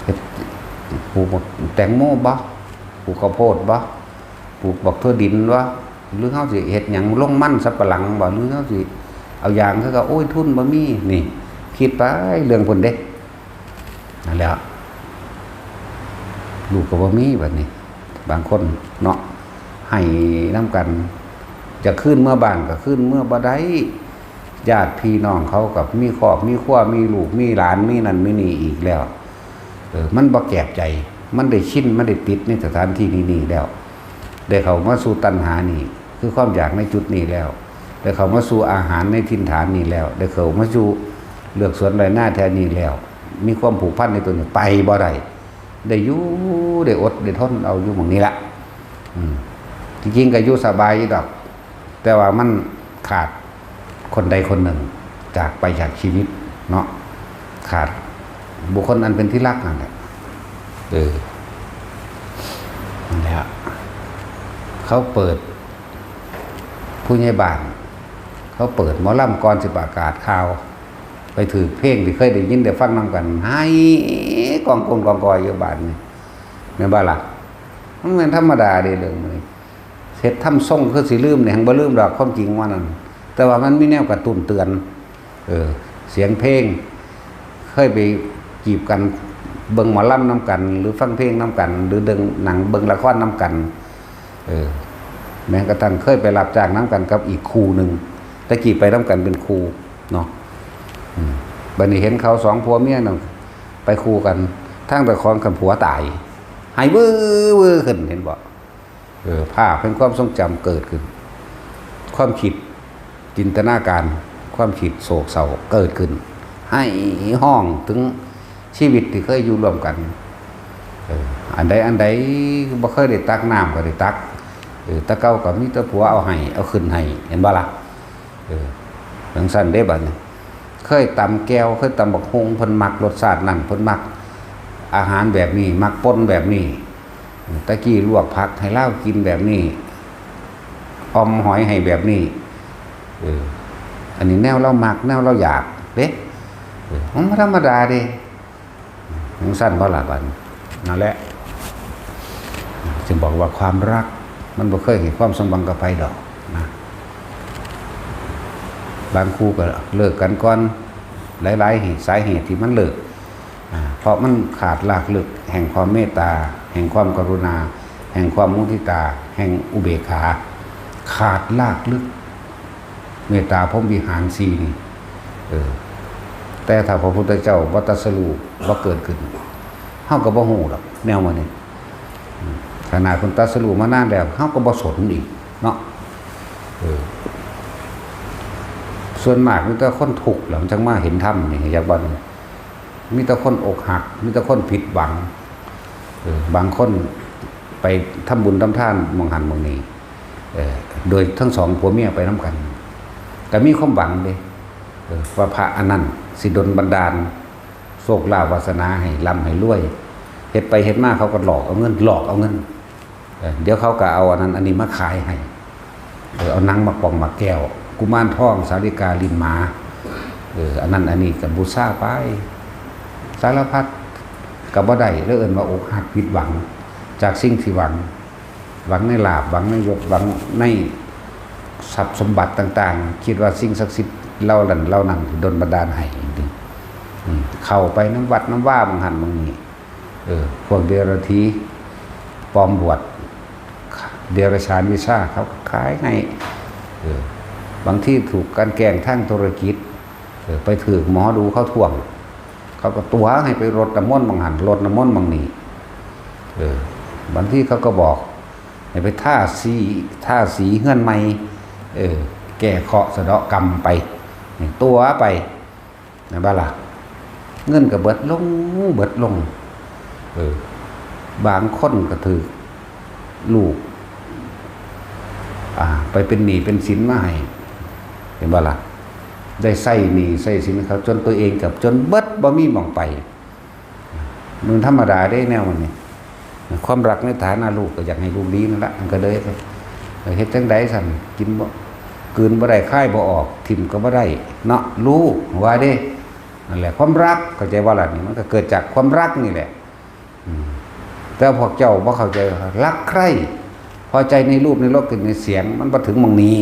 เฮ็ดปลูกแตงโมบ่ปลูกข้าวโพดบ่ปลูกบักทั่วดินบ่หรือเฮาสิเฮ็ดหยังลงมันสับปะหลังบ่หรือเฮาสิเอาอย่างคือก็โอ้ยทุนบ่มีนี่คิดไปเรื่องพุ่นเด้นั่นแหละลูกก็บ่มีบัดนี้บางคนเนาะให้นำกันจะขึ้นเมื่อบ้านก็ขึ้นเมื่อบ่ได้ญาติพี่น้องเขากับมีครอบมีครัวมีลูกมีหลานมีนั่นมีนี่อีกแล้วมันบ่แก็บใจมันได้ชินมันได้ติดในสถานที่นี้แล้วได้เข้ามาสู่ตัณหานี่คือความอยากในจุดนี้แล้วได้เข้ามาสู่อาหารในถิ่นฐานนี้แล้วได้เข้ามาสู่เลือกสวนไรหน้าแทนนี้แล้วมีความผูกพันในตัวนี้ไปบ่ได้ได้อยู่ได้อดได้ทนเอาอยู่หม่องนี้ละจริงๆก็อยู่สบายอยู่ดอกแต่ว่ามันขาดคนใดคนหนึ่งจากไปจากชีวิตเนาะขาดบุคคลอันเป็นที่รักนั่นแหละนั่นแหละเขาเปิดผู้ใหญ่บ้านเขาเปิดหมอลำก่อนสิประกาศข่าวไปถือเพลงที่เคยได้ยินได้ฟังนำกันให้กองกองกอยอยู่บ้านนี่แม่นบ่ล่ะมันเป็นธรรมดาเด้เรื่องนี้เสร็จทำส่งคือสิลืมเนี่ยหังบ่ลืมดอกความจริงว่านั่นแต่ว่ามันมีแนวกระตุ้นเตือนเสียงเพลงเคยไปจีบกันเบิ่งหมอลำนำกันหรือฟังเพลงนำกันหรือเบิ่งหนังเบิ่งละครนำกันแม้กระทั่งเคยไปรับจ้างนำกันกับอีกครูนึงตะกี้ไปนำกันเป็นครูเนาะบัดนี้เห็นเขาสองผัวเมียนั่นไปคู่กันทั้งแต่ของกันผัวตายหายเบ้อขึ้นเห็นบ่ภาพเป็นความทรงจำเกิดขึ้นความคิดจินตนาการความคิดโศกเศร้าเกิดขึ้นให้ห้องถึงชีวิตที่เคยอยู่ร่วมกันอันใดบ่เคยได้ตักน้ำก็ได้ตักตะเก้าก็มีแต่ผัวเอาให้เอาขึ้นให้เห็นบ่ล่ะจังซั่นเด้บัดนี้เคยตำแก้วเคยตำบักฮงเพิ่นมักรสชาตินั่นเพิ่นมักอาหารแบบนี้มักป่นแบบนี้ตะกี้ลวกผักให้เล่ากินแบบนี้อมหอยให้แบบนี้อันนี้แนวเรามักแนวเราอยากเด้มันธรรมดาเด้จังซั่นบ่ล่ะบัดนั่นแหละจึงบอกว่าความรักมันบ่เคยเห็นความสมหวังกับไผดอกนะบางคู่ก็เลิกกันก่อนหลายๆเหตุสาเหตุที่มันเลิกเพราะมันขาดรากลึกแห่งความเมตตาแห่งความกรุณาแห่งความมุทิตาแห่งอุเบกขาขาดรากลึกเมตตาพรหมวิหาร4นี่แต่ถ้าพระพุทธเจ้าบ่ตรัสรู้บ่เกิดขึ้นเฮาก็บ่ฮู้ดอกแนวมันนี่ขนาดเพิ่นตรัสรู้มานานแล้วเฮาก็บ่สนอีกเนาะส่วนมากมีแต่คนทุกข์หลังจากมาเห็นธรรมนี่อยากบ่มีแต่คนอกหักมีแต่คนผิดหวังบางคนไปทำบุญทำทานมองหันมองนี้โดยทั้งสองผัวเมียไปน้ำกันแต่มีความหวังเด้ว่าพระอนันต์สิดลบันดาลโชคลาภวาสนาให้ร่ำให้รวยเฮ็ดไปเฮ็ดมาเขาก็หลอกเอาเงินเดี๋ยวเขาก็เอาอันนั้นอันนี้มาขายให้เอาหนังมาป่องมาแก้วกุมารทองสาริกาลินหมาอันนั้นอันนี้ก็บูชาไปสารพัดก็บ่ได้แล้วเอิ้นว่าอกหักผิดหวังจากสิ่งที่หวังในลาภหวังในยศหวังในทรัพย์สมบัติต่างๆคิดว่าสิ่งศักดิ์สิทธิ์เล่านั่นดลบันดาลให้เข้าไปน้ำวัดน้ำว่าบางหันบางนี้พวกเดรัจฉีปลอมบวชเดรัจฉานวิชาเขาขายให้บางที่ถูกการแกล้งทางธุรกิจไปถือหมอดูเขาท่วงเขาก็ตัวให้ไปรดน้ำมนต์บางหันรดน้ำมนต์บางนี้บางที่เขาก็บอกให้ไปท่าสีเฮือนใหม่แก้เคราะห์สะเดาะกรรมไปตัวไปนะบ้าล่ะเงินก็เบิดลงบางคนก็ถือลูกไปเป็นหนี้เป็นสินมาให้เห็นบ่ล่ะ ได้ใส่หนี้ใส่สินเขาจนตัวเองกับจนเบิดบ่มีหม่องไปมันธรรมดาได้แนวมันนี่ความรักในฐานะลูกก็อยากให้ลูกดีนั่นละมันก็เลยเฮ็ดจังได๋สั่นกินบ่กืนบ่ได้คายบ่ออกทิ่มก็บ่ได้เนาะลูกว่าเด้นั่นแหละความรักเข้าใจว่าล่ะนี่มันก็เกิดจากความรักนี่แหละแต่พวกเจ้าบ่เข้าใจรักใครพอใจในรูปในรสในเสียงมันบ่ถึงหม่องนี้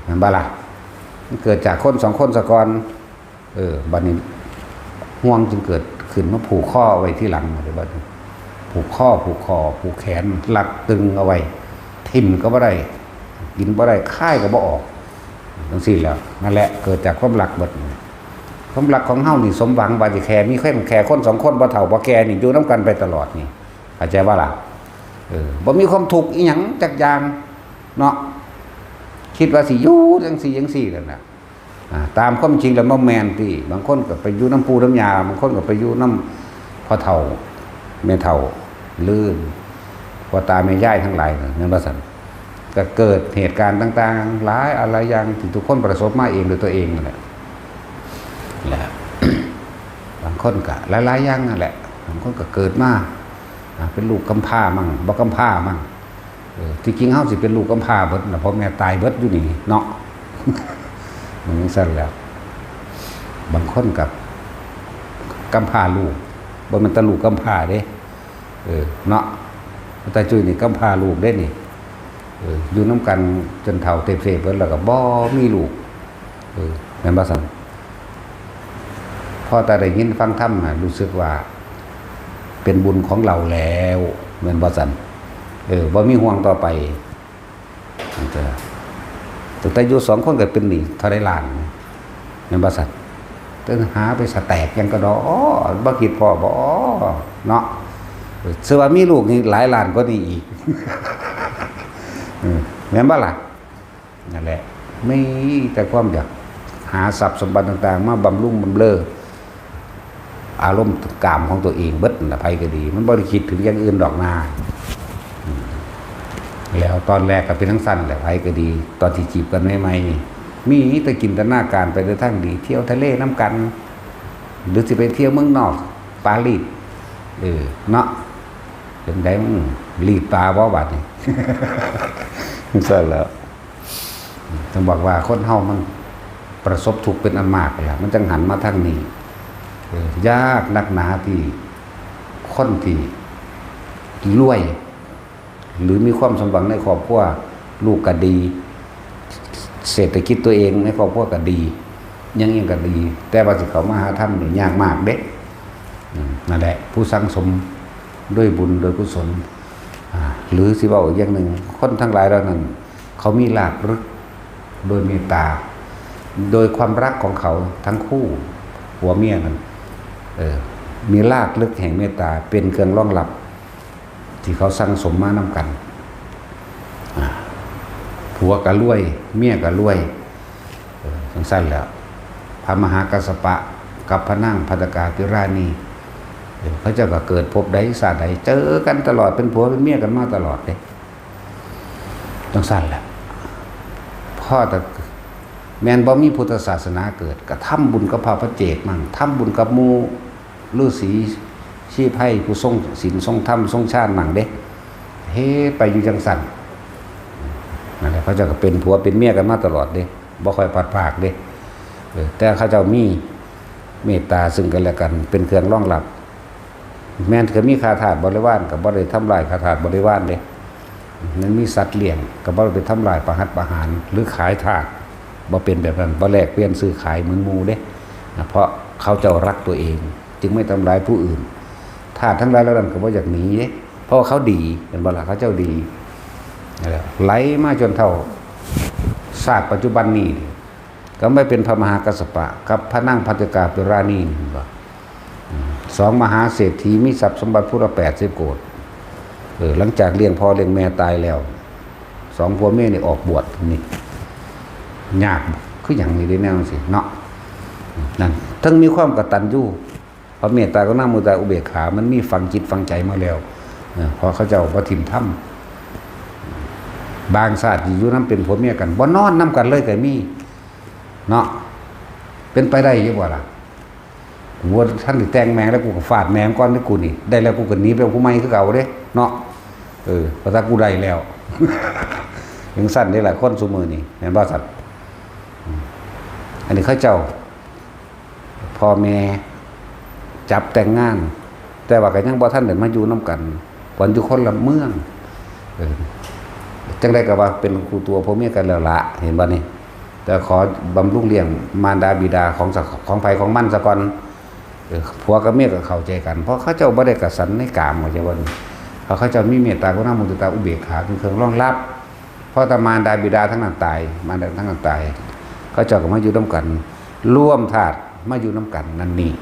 มันบ่ล่ะมันเกิดจากคน2คนซะก่อนบัดนี้ห่วงจึงเกิดขึ้นมาผูกข้อไว้ที่หลังเลยบัดนี้ผูกข้อผูกคอผูกแขนลักตึงเอาไว้ทิ่มก็บ่ได้กินบ่ได้ค่ายก็บ่ออกจังซี่แล้วนั่นแหละเกิดจากความรักเบิดความรักของเฮานี่สมหวังบ่สิแค่มีแค่คน2คนบ่เฒ่าบ่แก่นี่อยู่นำกันไปตลอดนี่เข้าใจว่าล่ะบ่มีความทุกข์อีหยังจักอย่างเนาะคิดว่าสิอยู่จังซี่นั่นน่ะตามความจริงแล้วบ่แม่นติบางคนก็ไปอยู่น้ำปูน้ำยาบางคนก็ไปอยู่น้ำพ่อเฒ่าแม่เฒ่าลื่นพ่อตาแม่ยายทั้งหลายนั่นว่าซั่นก็เกิดเหตุการณ์ต่างๆหลายอะไรอย่างที่ทุกคนประสบมาเองด้วยตัวเองนั่นแหละบางคนก็หลายๆอย่างนั่นแหละบางคนก็เกิดมาเป็นลูกกำพร้ามั่งบ่กำพร้ามั่งที่จริงเฮาสิเป็นลูกกำพร้าเบิดน่ะเพราะแม่ตายเบิดอยู่นี่เนาะมันสั่นแล้วบางคนกับกำพร้าลูกบ่แม่นตะลูกกำพร้าเด้เนาะแต่จุ้ยนี่กำพร้าลูกได้นี่อยู่น้ำกันจนเฒ่าเต็มเสพเบิดแล้วก็บ่มีลูกแม่นบ่ซั่นพอแต่ได้ยินฟังธรรมรู้สึกว่าเป็นบุญของเราแล้วแม่นบ่ซั่นบ่มีห่วงต่อไปแต่อยู่2คนก็เป็นหนี้เท่าได้ล้านแม่นบ่ซั่นตึงหาไปสแตกยังก็ดอบ่คิดพอบ่เนาะสิว่ามีลูกนี่หลายล้านกว่านี้อีกแม่นบ่ล่ะนั่นแหละมีแต่ความอยากหาทรัพย์สมบัติต่างๆมาบำรุงบำเรออารมณ์กามของตัวเองเบิดน่ะไผก็ดีมันบ่ได้คิดถึงอย่างอื่นดอกนาแล้วตอนแรกก็เป็นทั้งสั้นแหละไผก็ดีตอนที่จีบกันใหม่ๆมีแต่กินแต่หน้าการไปในทางดีเที่ยวทะเลน้ำกันหรือสิไปเที่ยวเมืองนอกปารีสเนาะเป็นได้มึงรีดปลาบ่บัดนี่ใช่แล้วต้องบอกว่าคนเฮามันประสบทุกข์เป็นอันมากล่ะมันจังหันมาทางนี้ยากนักหนาที่คนที่รวยหรือมีความสมหวังในครอบครัวลูกก็ดีเศรษฐกิจตัวเองในครอบครัวก็ดียังก็ดีแต่ว่าสิเขามาหาธรรมนี่ยากมากเด้นั่นแหละผู้สังสมด้วยบุญโดยกุศลหรือสิว่าอีกอย่างหนึ่งคนทั้งหลายเหล่านั้นเขามีรากลึกโดยเมตตาโดยความรักของเขาทั้งคู่ผัวเมียกันมีรากลึกแห่งเมตตาเป็นเครื่องรองรับที่เขาสั่งสมมานำกันผัวก็รวยเมียก็รวยสั้นแล้วพระมหากัสสปะกับพระนางภัตตกาภิราณีเขาเจ้าก็เกิดพบใดศาสตร์ใดเจอกันตลอดเป็นผัวเป็นเมียกันมาตลอดเลยต้องสั้นแหละพ่อแต่แม่นบ่มีพุทธศาสนาเกิดก็ทำบุญกับพระเจกมั่งทำบุญกับหมู่ฤาษีชีพให้ผู้ทรงศีลทรงธรรมทรงชาติมั่งเด้เฮ้ไปอยู่จังสั่นนั่นแหละเขาเจ้าก็เป็นผัวเป็นเมียกันมาตลอดเด้บ่ค่อยพัดภาคเด้แต่เขาเจ้ามีเมตตาซึ่งกันและกันเป็นเครื่องรองรับแม้นก็มีคาถาบริวารก็บ่ได้ทำลายคาถาบริวารเด้นั้นมีสัตว์เลี้ยงก็บ่ได้ไปทำลายประหัตประหารหรือขายทาสบ่เป็นแบบนั้นบ่แลกเปลี่ยนซื้อขายเหมือนหมู่เด้เพราะเขาเจ้ารักตัวเองจึงไม่ทำลายผู้อื่นทาสทั้งหลายแล้วนั้นก็บ่อยากหนีเด้เพราะว่าเขาดีเป็นบ่ล่ะเขาเจ้าดีนั่นแหละไหลมาจนเท่าศาสตร์ปัจจุบันนี้ก็ไม่เป็นพระมหากัสสปะกับพระนางภัตตกาภิราณีบ่2มหาเศรษฐีมีทรัพย์สมบัติผู้ละ80 โกฏหลังจากเลี้ยงพ่อเลี้ยงแม่ตายแล้ว2ผัวเมียนี่ออกบวชนี่ยากคืออย่างนี้ได้แนวสิเนาะนั่นทั้งมีความกตัญญูพระเมตตาก็น่ามุตาอุเบกขามันมีฝังจิตฝังใจมาแล้วพอเขาเจ้าบ่ทิ่มถ้ำบางศาสตร์อยู่นำเป็นผัวเมียกันบ่นอนนำกันเลยก็มีเนาะ เป็นไปได้ยังบ่ล่ะวัวท่านติแต่งแมงแล้วกูก็ฟาดแมงก้อนที่กูนี่ได้แล้วกูก็หนีไปกูไม่คือเก่าเด้เนาะเพราะถ้ากูได้แล้ว ยังสั้นได้หลายคนซุมือนี่เห็นบ่สัตว์อันนี้เขาเจ้าพ่อแม่จับแต่งงานแต่ว่าก็ยังบ่ท่านเดินมาอยู่น้ำกันวันอยู่คนละเมืองจังได้ก็ว่าเป็นครูตัวพ่อเมียกันแล้วละเห็นบ่นี่แต่ขอบำรุงเลี้ยงมารดาบิดาของไผของมันซะก่อนผัวกับเมียก็เข้าใจกันเพราะเขาเจ้าบ่ได้กระสันในกามว่าจะว่าเขาเจ้ามีเมตตากรุณามุทิตาอุเบกขาเป็นเครื่องรองรับเพราะตามารดาบิดาทั้งนั้นตายมารดาทั้งนั้นตายเขาเจ้าก็มาอยู่ร่วมกันร่วมธาตุมาอยู่ร่วมกันนั่นนี่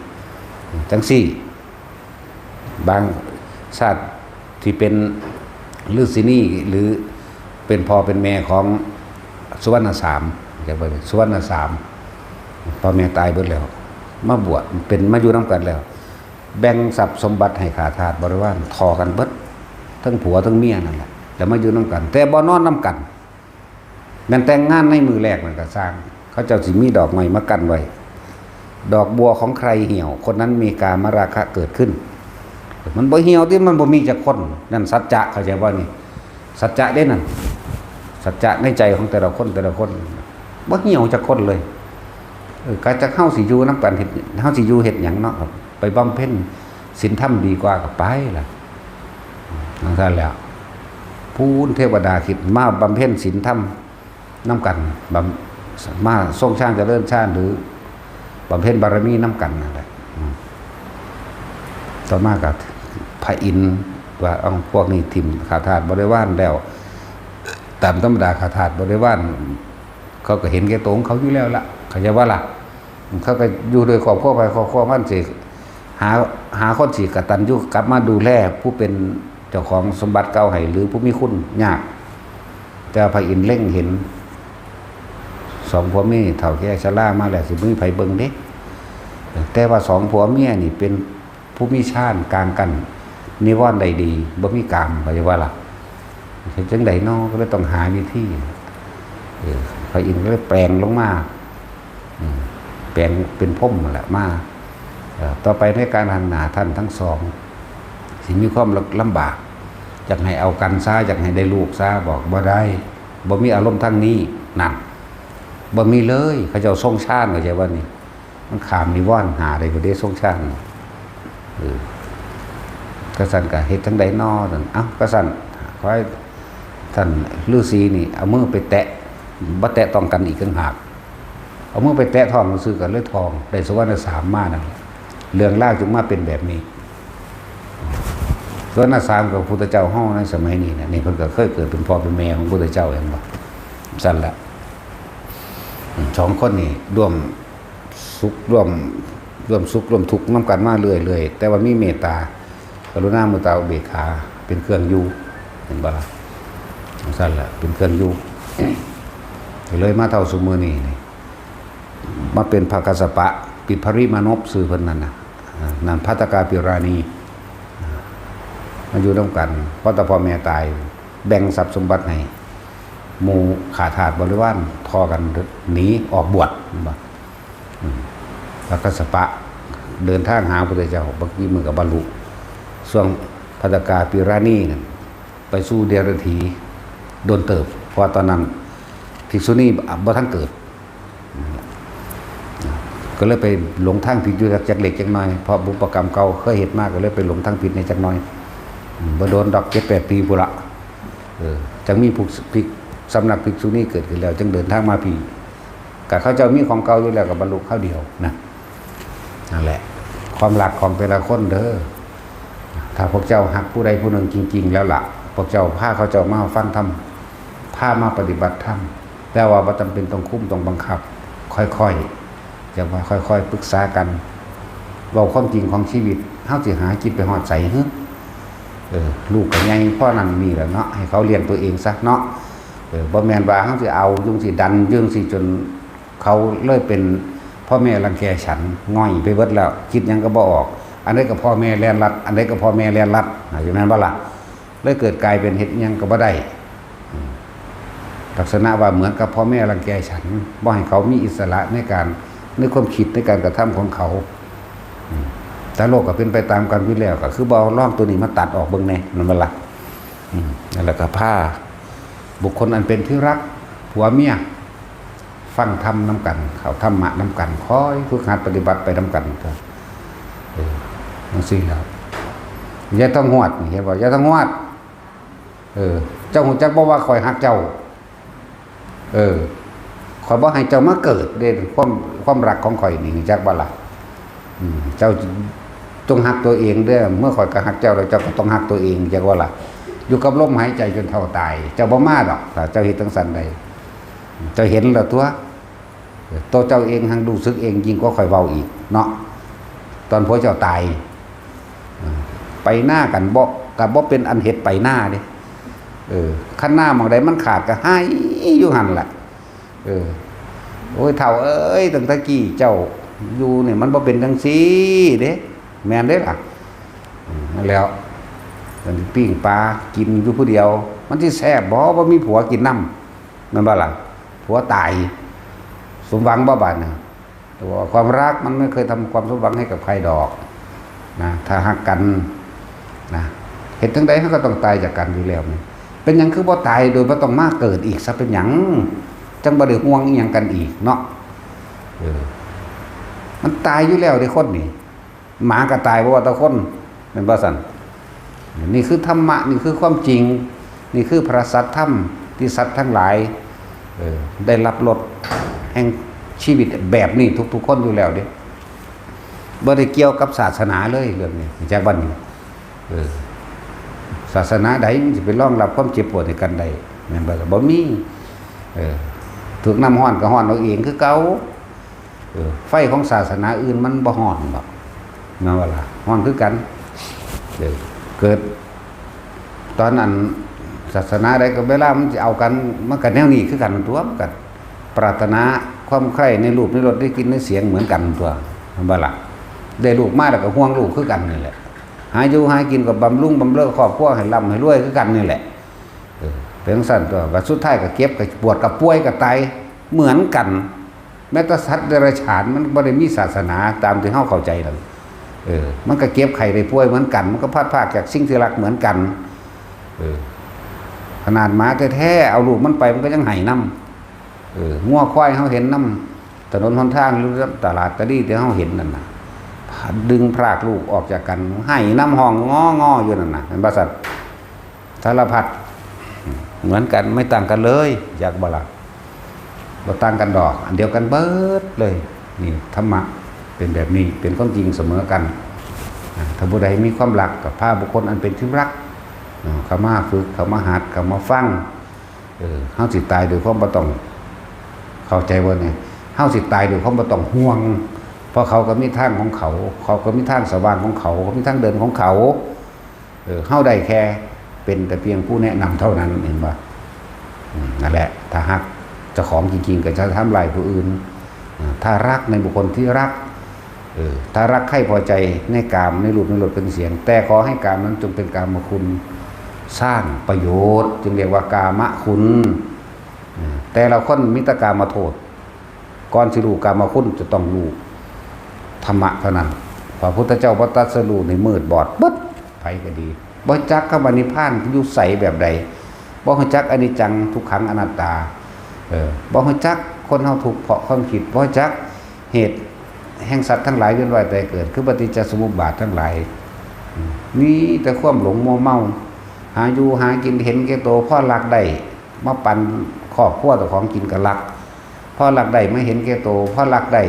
จังซี่บางชาติที่เป็นฤาษีนี่หรือเป็นพ่อเป็นแม่ของสุวรรณสามจะไปสุวรรณสามพ่อแม่ตายเบิดแล้วมาบวชเป็นมาอยู่ร่วมกันแล้วแบ่งทรัพย์สมบัติให้ขาทาสบริวารทอกันเบิดทั้งผัวทั้งเมียนั่นแหละแล้วมาอยู่ร่วมกันแต่บ่นอนร่วมกันแม่นแต่งงานในมือแรกมันก็สร้างเขาเจ้าสิมีดอกไม้มากั้นไว้ดอกบัวของใครเหี่ยวคนนั้นมีกามราคะเกิดขึ้นมันบ่เหี่ยวที่มันบ่มีจักคนนั่นสัจจะเข้าใจบ่นี่สัจจะเด้นั่นสัจจะในใจของแต่ละคนบ่เหี่ยวจักคนเลยก็จะเข้าสิอยู่นำกันเฮ็ดเฮาสิอยู่เฮ็ดหยังเนาะครับไปบำเพ็ญศีลธรรมดีกว่าก็ไปล่ะนั่นซั่นแล้วผู้เทวดาคิดมาบำเพ็ญศีลธรรมนำกันมาทรงชาติเจริญชาติหรือบำเพ็ญบารมีนำกันนั่นแหละต่อมาก็พระอินทร์ว่าเอาพวกนี้ทิ่มขาทาสบริวารแล้วตามธรรมดาขาทาสบริวารเขาก็เห็นแก่ตัวของเขาอยู่แล้วล่ะเขาจะว่าล่ะเขาก็อยู่โดยครอบครัวไปครอบครัวมันสิหาคนสิกตัญญูกลับมาดูแลผู้เป็นเจ้าของสมบัติเก่าให้หรือผู้มีคุณยากแต่พระอินทร์เล็งเห็นสองผัวเมียเฒ่าแก่ชรามาแล้วสิบ่มีไผเบิ่งเด้แต่ว่าสองผัวเมียนี่เป็นผู้มีชาติกลางกันนิวรณ์ใดดีบ่มีกามเขาจะว่าล่ะเฮ็ดจังได๋น้อก็เลยต้องหาวิธีพระอินทร์ก็เลยแปลงลงมาแปลงเป็นพรหมนั่นแหละมาต่อไปในการหันหน้าท่านทั้งสองสิมีความลำบากอยากให้เอากันซะอยากให้ได้ลูกซะบอกบ่ได้บ่มีอารมณ์ทางนี้นั่นบ่มีเลยเขาเจ้าทรงชาติเข้าใจว่านี่มันขามนิวรณ์หาได้บ่ได้ทรงชาติกษัตริย์ก็เฮ็ดจังได๋น้อนั่นเอ้ากษัตริย์ขอให้ท่านฤาษีนี่เอามือไปแตะบ่แตะต้องกันอีกต่างหากเอามือไปแตะท้องซื่อกันเลยทองได้สุวรรณสามมานั่นเรื่องราวจึงมาเป็นแบบนี้สุวรรณสามกับพระพุทธเจ้าเฮาในสมัยนี้นี่เพิ่นก็เคยเกิดเป็นพ่อเป็นแม่ของพระพุทธเจ้าเห็นบ่ซั่นล่ะสองคนนี่ร่วมสุขร่วมสุขร่วมทุกข์นำกันมาเรื่อยๆแต่ว่ามีเมตตากรุณามุทิตาอุเบกขาเป็นเครื่องอยู่เห็นบ่ล่ะซั่นล่ะเป็นเครื่องอยู่เลยมาเท่าซุมื้อนี้มาเป็นภกัสสปะปิภริมานพชื่อเพิ่นนั่นน่ะนั่นภัตตกาปิราณีมาอยู่ร่วมกันเพราะแต่พ่อแม่ตายแบ่งทรัพย์สมบัติให้หมู่ขาทาสบริวารทอกันหนีออกบวชบ่ภกัสสปะเดินทางหาพระพุทธเจ้าบางทีมือกับบรรลุช่วงภัตตกาปิราณีนั่นไปสู่เดรัจฉีโดนเติบเพราะตอนนั้นภิกษุณีบ่ทันเกิดก็เลยไปหลงทางผิดอยู่จักเล็กจักน้อยเพราะบุพกรรมเก่าเคยเฮ็ดมาก็เลยไปหลงทางผิดในจักน้อยบ่โดนดอก 7-8 ปีพุ่นละจังมีภิกสำนักภิกษุณีเกิดขึ้นแล้วจึงเดินทางมาพี่ก็เขาเจ้ามีของเก่าอยู่แล้วก็บรรลุข้าวเดียวนะนั่นแหละความหลักของแต่ละคนเด้อถ้าพวกเจ้าฮักผู้ใดผู้หนึ่งจริงๆแล้วล่ะพวกเจ้าพาเขาเจ้ามาฟังธรรมพามาปฏิบัติธรรมแต่ว่าบ่จำเป็นต้องคุ้มต้องบังคับค่อยๆจะว่าค่อยๆปรึกษากันเว้าความจริงของชีวิตเฮาสิหาจิตไปฮอดไสฮึลูกก็ใหญ่พ่อนั่นนี่แหละเนาะให้เขาเลี้ยงตัวเองซะเนาะบ่แม่นว่าเฮาสิเอาจังสิดันจังสิจนเขาเลยเป็นพ่อแม่รังแกฉันง่อยไปเบิดแล้วคิดหยังก็บ่ออกอันนี้ก็พ่อแม่แล่นลัดอันนี้ก็พ่อแม่แล่นลัดอย่างนั้นบ่ล่ะเลยเกิดกลายเป็นเฮ็ดหยังก็บ่ได้ลักษณะว่าเหมือนกับพ่อแม่รังแกฉันบ่ให้เขามีอิสระในการ ในความคิดในการกระทำของเขาแต่โลกก็เป็นไปตามกันวิแล้วก็คือบ่เอาล่องตัวนี้มาตัดออกเบิ่งแน่นั่นบ่ล่ะนั่นแหละก็ผ้าบุคคลอันเป็นที่รักผัวเมียฟังธรรมน้ำกันเขาธรรมะน้ำกันคอยฝึกหัดปฏิบัติไปน้ำกันก็นั่นสิแล้วอย่าต้องหวดเห็นบ่อย่าต้องหวดเจ้าหูจักบ่ว่าคอยหักเจ้าคอยบ่ให้เจ้ามาเกิดเด้ความรักของคอยนี่จักบ่ล่ะเจ้าจงหักตัวเองเด้อเมื่อคอยก็หักเจ้าแล้วเจ้าก็ต้องหักตัวเองจักว่าล่ะอยู่กับลมหายใจจนเท่าตายเจ้าบ่มาดอกถ้าเจ้าเฮ็ดจังซั่นใดเจ้าเห็นแล้วตัวเจ้าเองหังรู้สึกเองยิ่งกว่าคอยเว้าอีกเนาะตอนพวกเจ้าตายไปหน้ากันบ่เป็นอันเฮ็ดไปหน้าเด้ขั้นหน้ามองใดมันขาดก็ให้อยู่หั่นล่ะโอ้ยเฒ่าเอ้ยตั้งแต่กี้เจ้าอยู่เนี่ยมันบ่เป็นจังซี่เด้แม่นเด้ล่ะนั่นแล้วปิ้งปลากินอยู่ผู้เดียวมันสิแซ่บบ่มีผัวกินนำแม่นบ่ล่ะผัวตายสมหวังบ่บาดน่ะตัวความรักมันไม่เคยทำความสมหวังให้กับใครดอกนะถ้าฮักกันนะเฮ็ดจังได๋เขาก็ต้องตายจากกันอยู่แล้วนี่เป็นหยังคือบ่ตายโดยบ่ต้องมาเกิดอีกซะเป็นหยังจังบ่ได้ห่วงอีหยังกันอีกเนาะมันตายอยู่แล้วเด้คนนี่หมาก็ตายบ่ว่าแต่คนแม่นบ่ซั่นนี่คือธรรมะนี่คือความจริงนี่คือพระสัทธรรมที่สัตว์ทั้งหลายได้รับรสแห่งชีวิตแบบนี้ทุกๆคนอยู่แล้วเด้บ่ได้เกี่ยวกับศาสนาเลยเรื่องนี้จากบัดนี้ศาสนาใดมันสิไปรองรับความเจ็บปวดให้กันได้แม่นบ่มีถูกน้ำร้อนก็ร้อนเอาเองคือเก่าไฟของศาสนาอื่นมันบ่ร้อนดอกนั่นว่าล่ะร้อนคือกันเกิดตอนนั้นศาสนาใดก็เวลามันสิเอากันมันก็แนวนี้คือกันตัวมันก็ปรารถนาความใคร่ในรูปในรสได้กินในเสียงเหมือนกันตัวนั่นบ่ล่ะได้ลูกมาแล้วก็ห่วงลูกคือกันนี่แหละหาอยู่หากินกับบำรุงบำเรอครอบครัวให้ร่ำให้รวยคือกันนี่แหละเป็นสั่นตัวว่าสุดท้ายก็เก็บก็ปวดก็ป่วยก็ตายเหมือนกันแม้แต่สัตว์เดรัจฉานมันบ่ได้มีศาสนาตามที่เฮาเข้าใจนั่นมันก็เก็บไข้ได้ป่วยเหมือนกันมันก็พลาดพลาดจากสิ่งที่รักเหมือนกันขนาดหมาแท้ๆเอาลูกมันไปมันก็ยังไห้นำงัวควายเฮาเห็นนำถนนหนทางหรือตลาดตะลี่ที่เฮาเห็นนั่นน่ะดึงพรากลูกออกจากกันให้น้ำห้องง้ออยู่นั่นน่ะเป็นภาษาสารพัดเหมือนกันไม่ต่างกันเลยอยากบ่ล่ะบ่ต่างกันดอกอันเดียวกันเบิดเลยนี่ธรรมะเป็นแบบนี้เป็นความจริงเสมอกันถ้าผู้ใดมีความรักกับพาบุคคลอันเป็นที่รักเข้ามาฝึกเข้ามาหัดเข้ามาฟังเฮาสิตายโดยความบ่ต้องเข้าใจว่าเนี่ยเฮาสิตายโดยความบ่ต้องห่วงเพราะเขาก็มีทางของเขาก็มีทางสว่างของเขามีทางเดินของเขาเฮาได้แค่เป็นแต่เพียงผู้แนะนำเท่านั้นเห็นป่ะนั่นแหละถ้าฮักเจ้าของจริงๆก็จะทำลายผู้อื่นถ้ารักในบุคคลที่รักถ้ารักใครพอใจในกามในรูปในรสเป็นเสียงแต่ขอให้กามนั้นจงเป็นกามคุณสร้างประโยชน์จึงเรียกว่ากามคุณแต่เราคนมิตรกามโทษก่อนสิรู้กามคุณจะต้องรู้ธรรมะเท่านั้นพระพุทธเจ้าพระตรัสรู้ในมืดบอดปึ๊ดไผก็ดีบ่จักคำว่านิพพานอยู่ใสแบบใดบ่ฮู้จักอนิจจังทุกขังอนัตตาบ่ฮู้จักคนเฮาทุกข์เพราะความคิดบ่ฮู้จักเหตุแห่งสัตว์ทั้งหลายเวียนว่ายตายเกิดคือปฏิจจสมุปบาททั้งหลายนี่แต่ความหลงมัวเมาหาอยู่หากินเห็นแก่ตัวพ่อรักได้มาปั่นครอบครัวตัวของกินก็รักพ่อรักได้ไม่เห็นแก่ตัวพ่อรักได้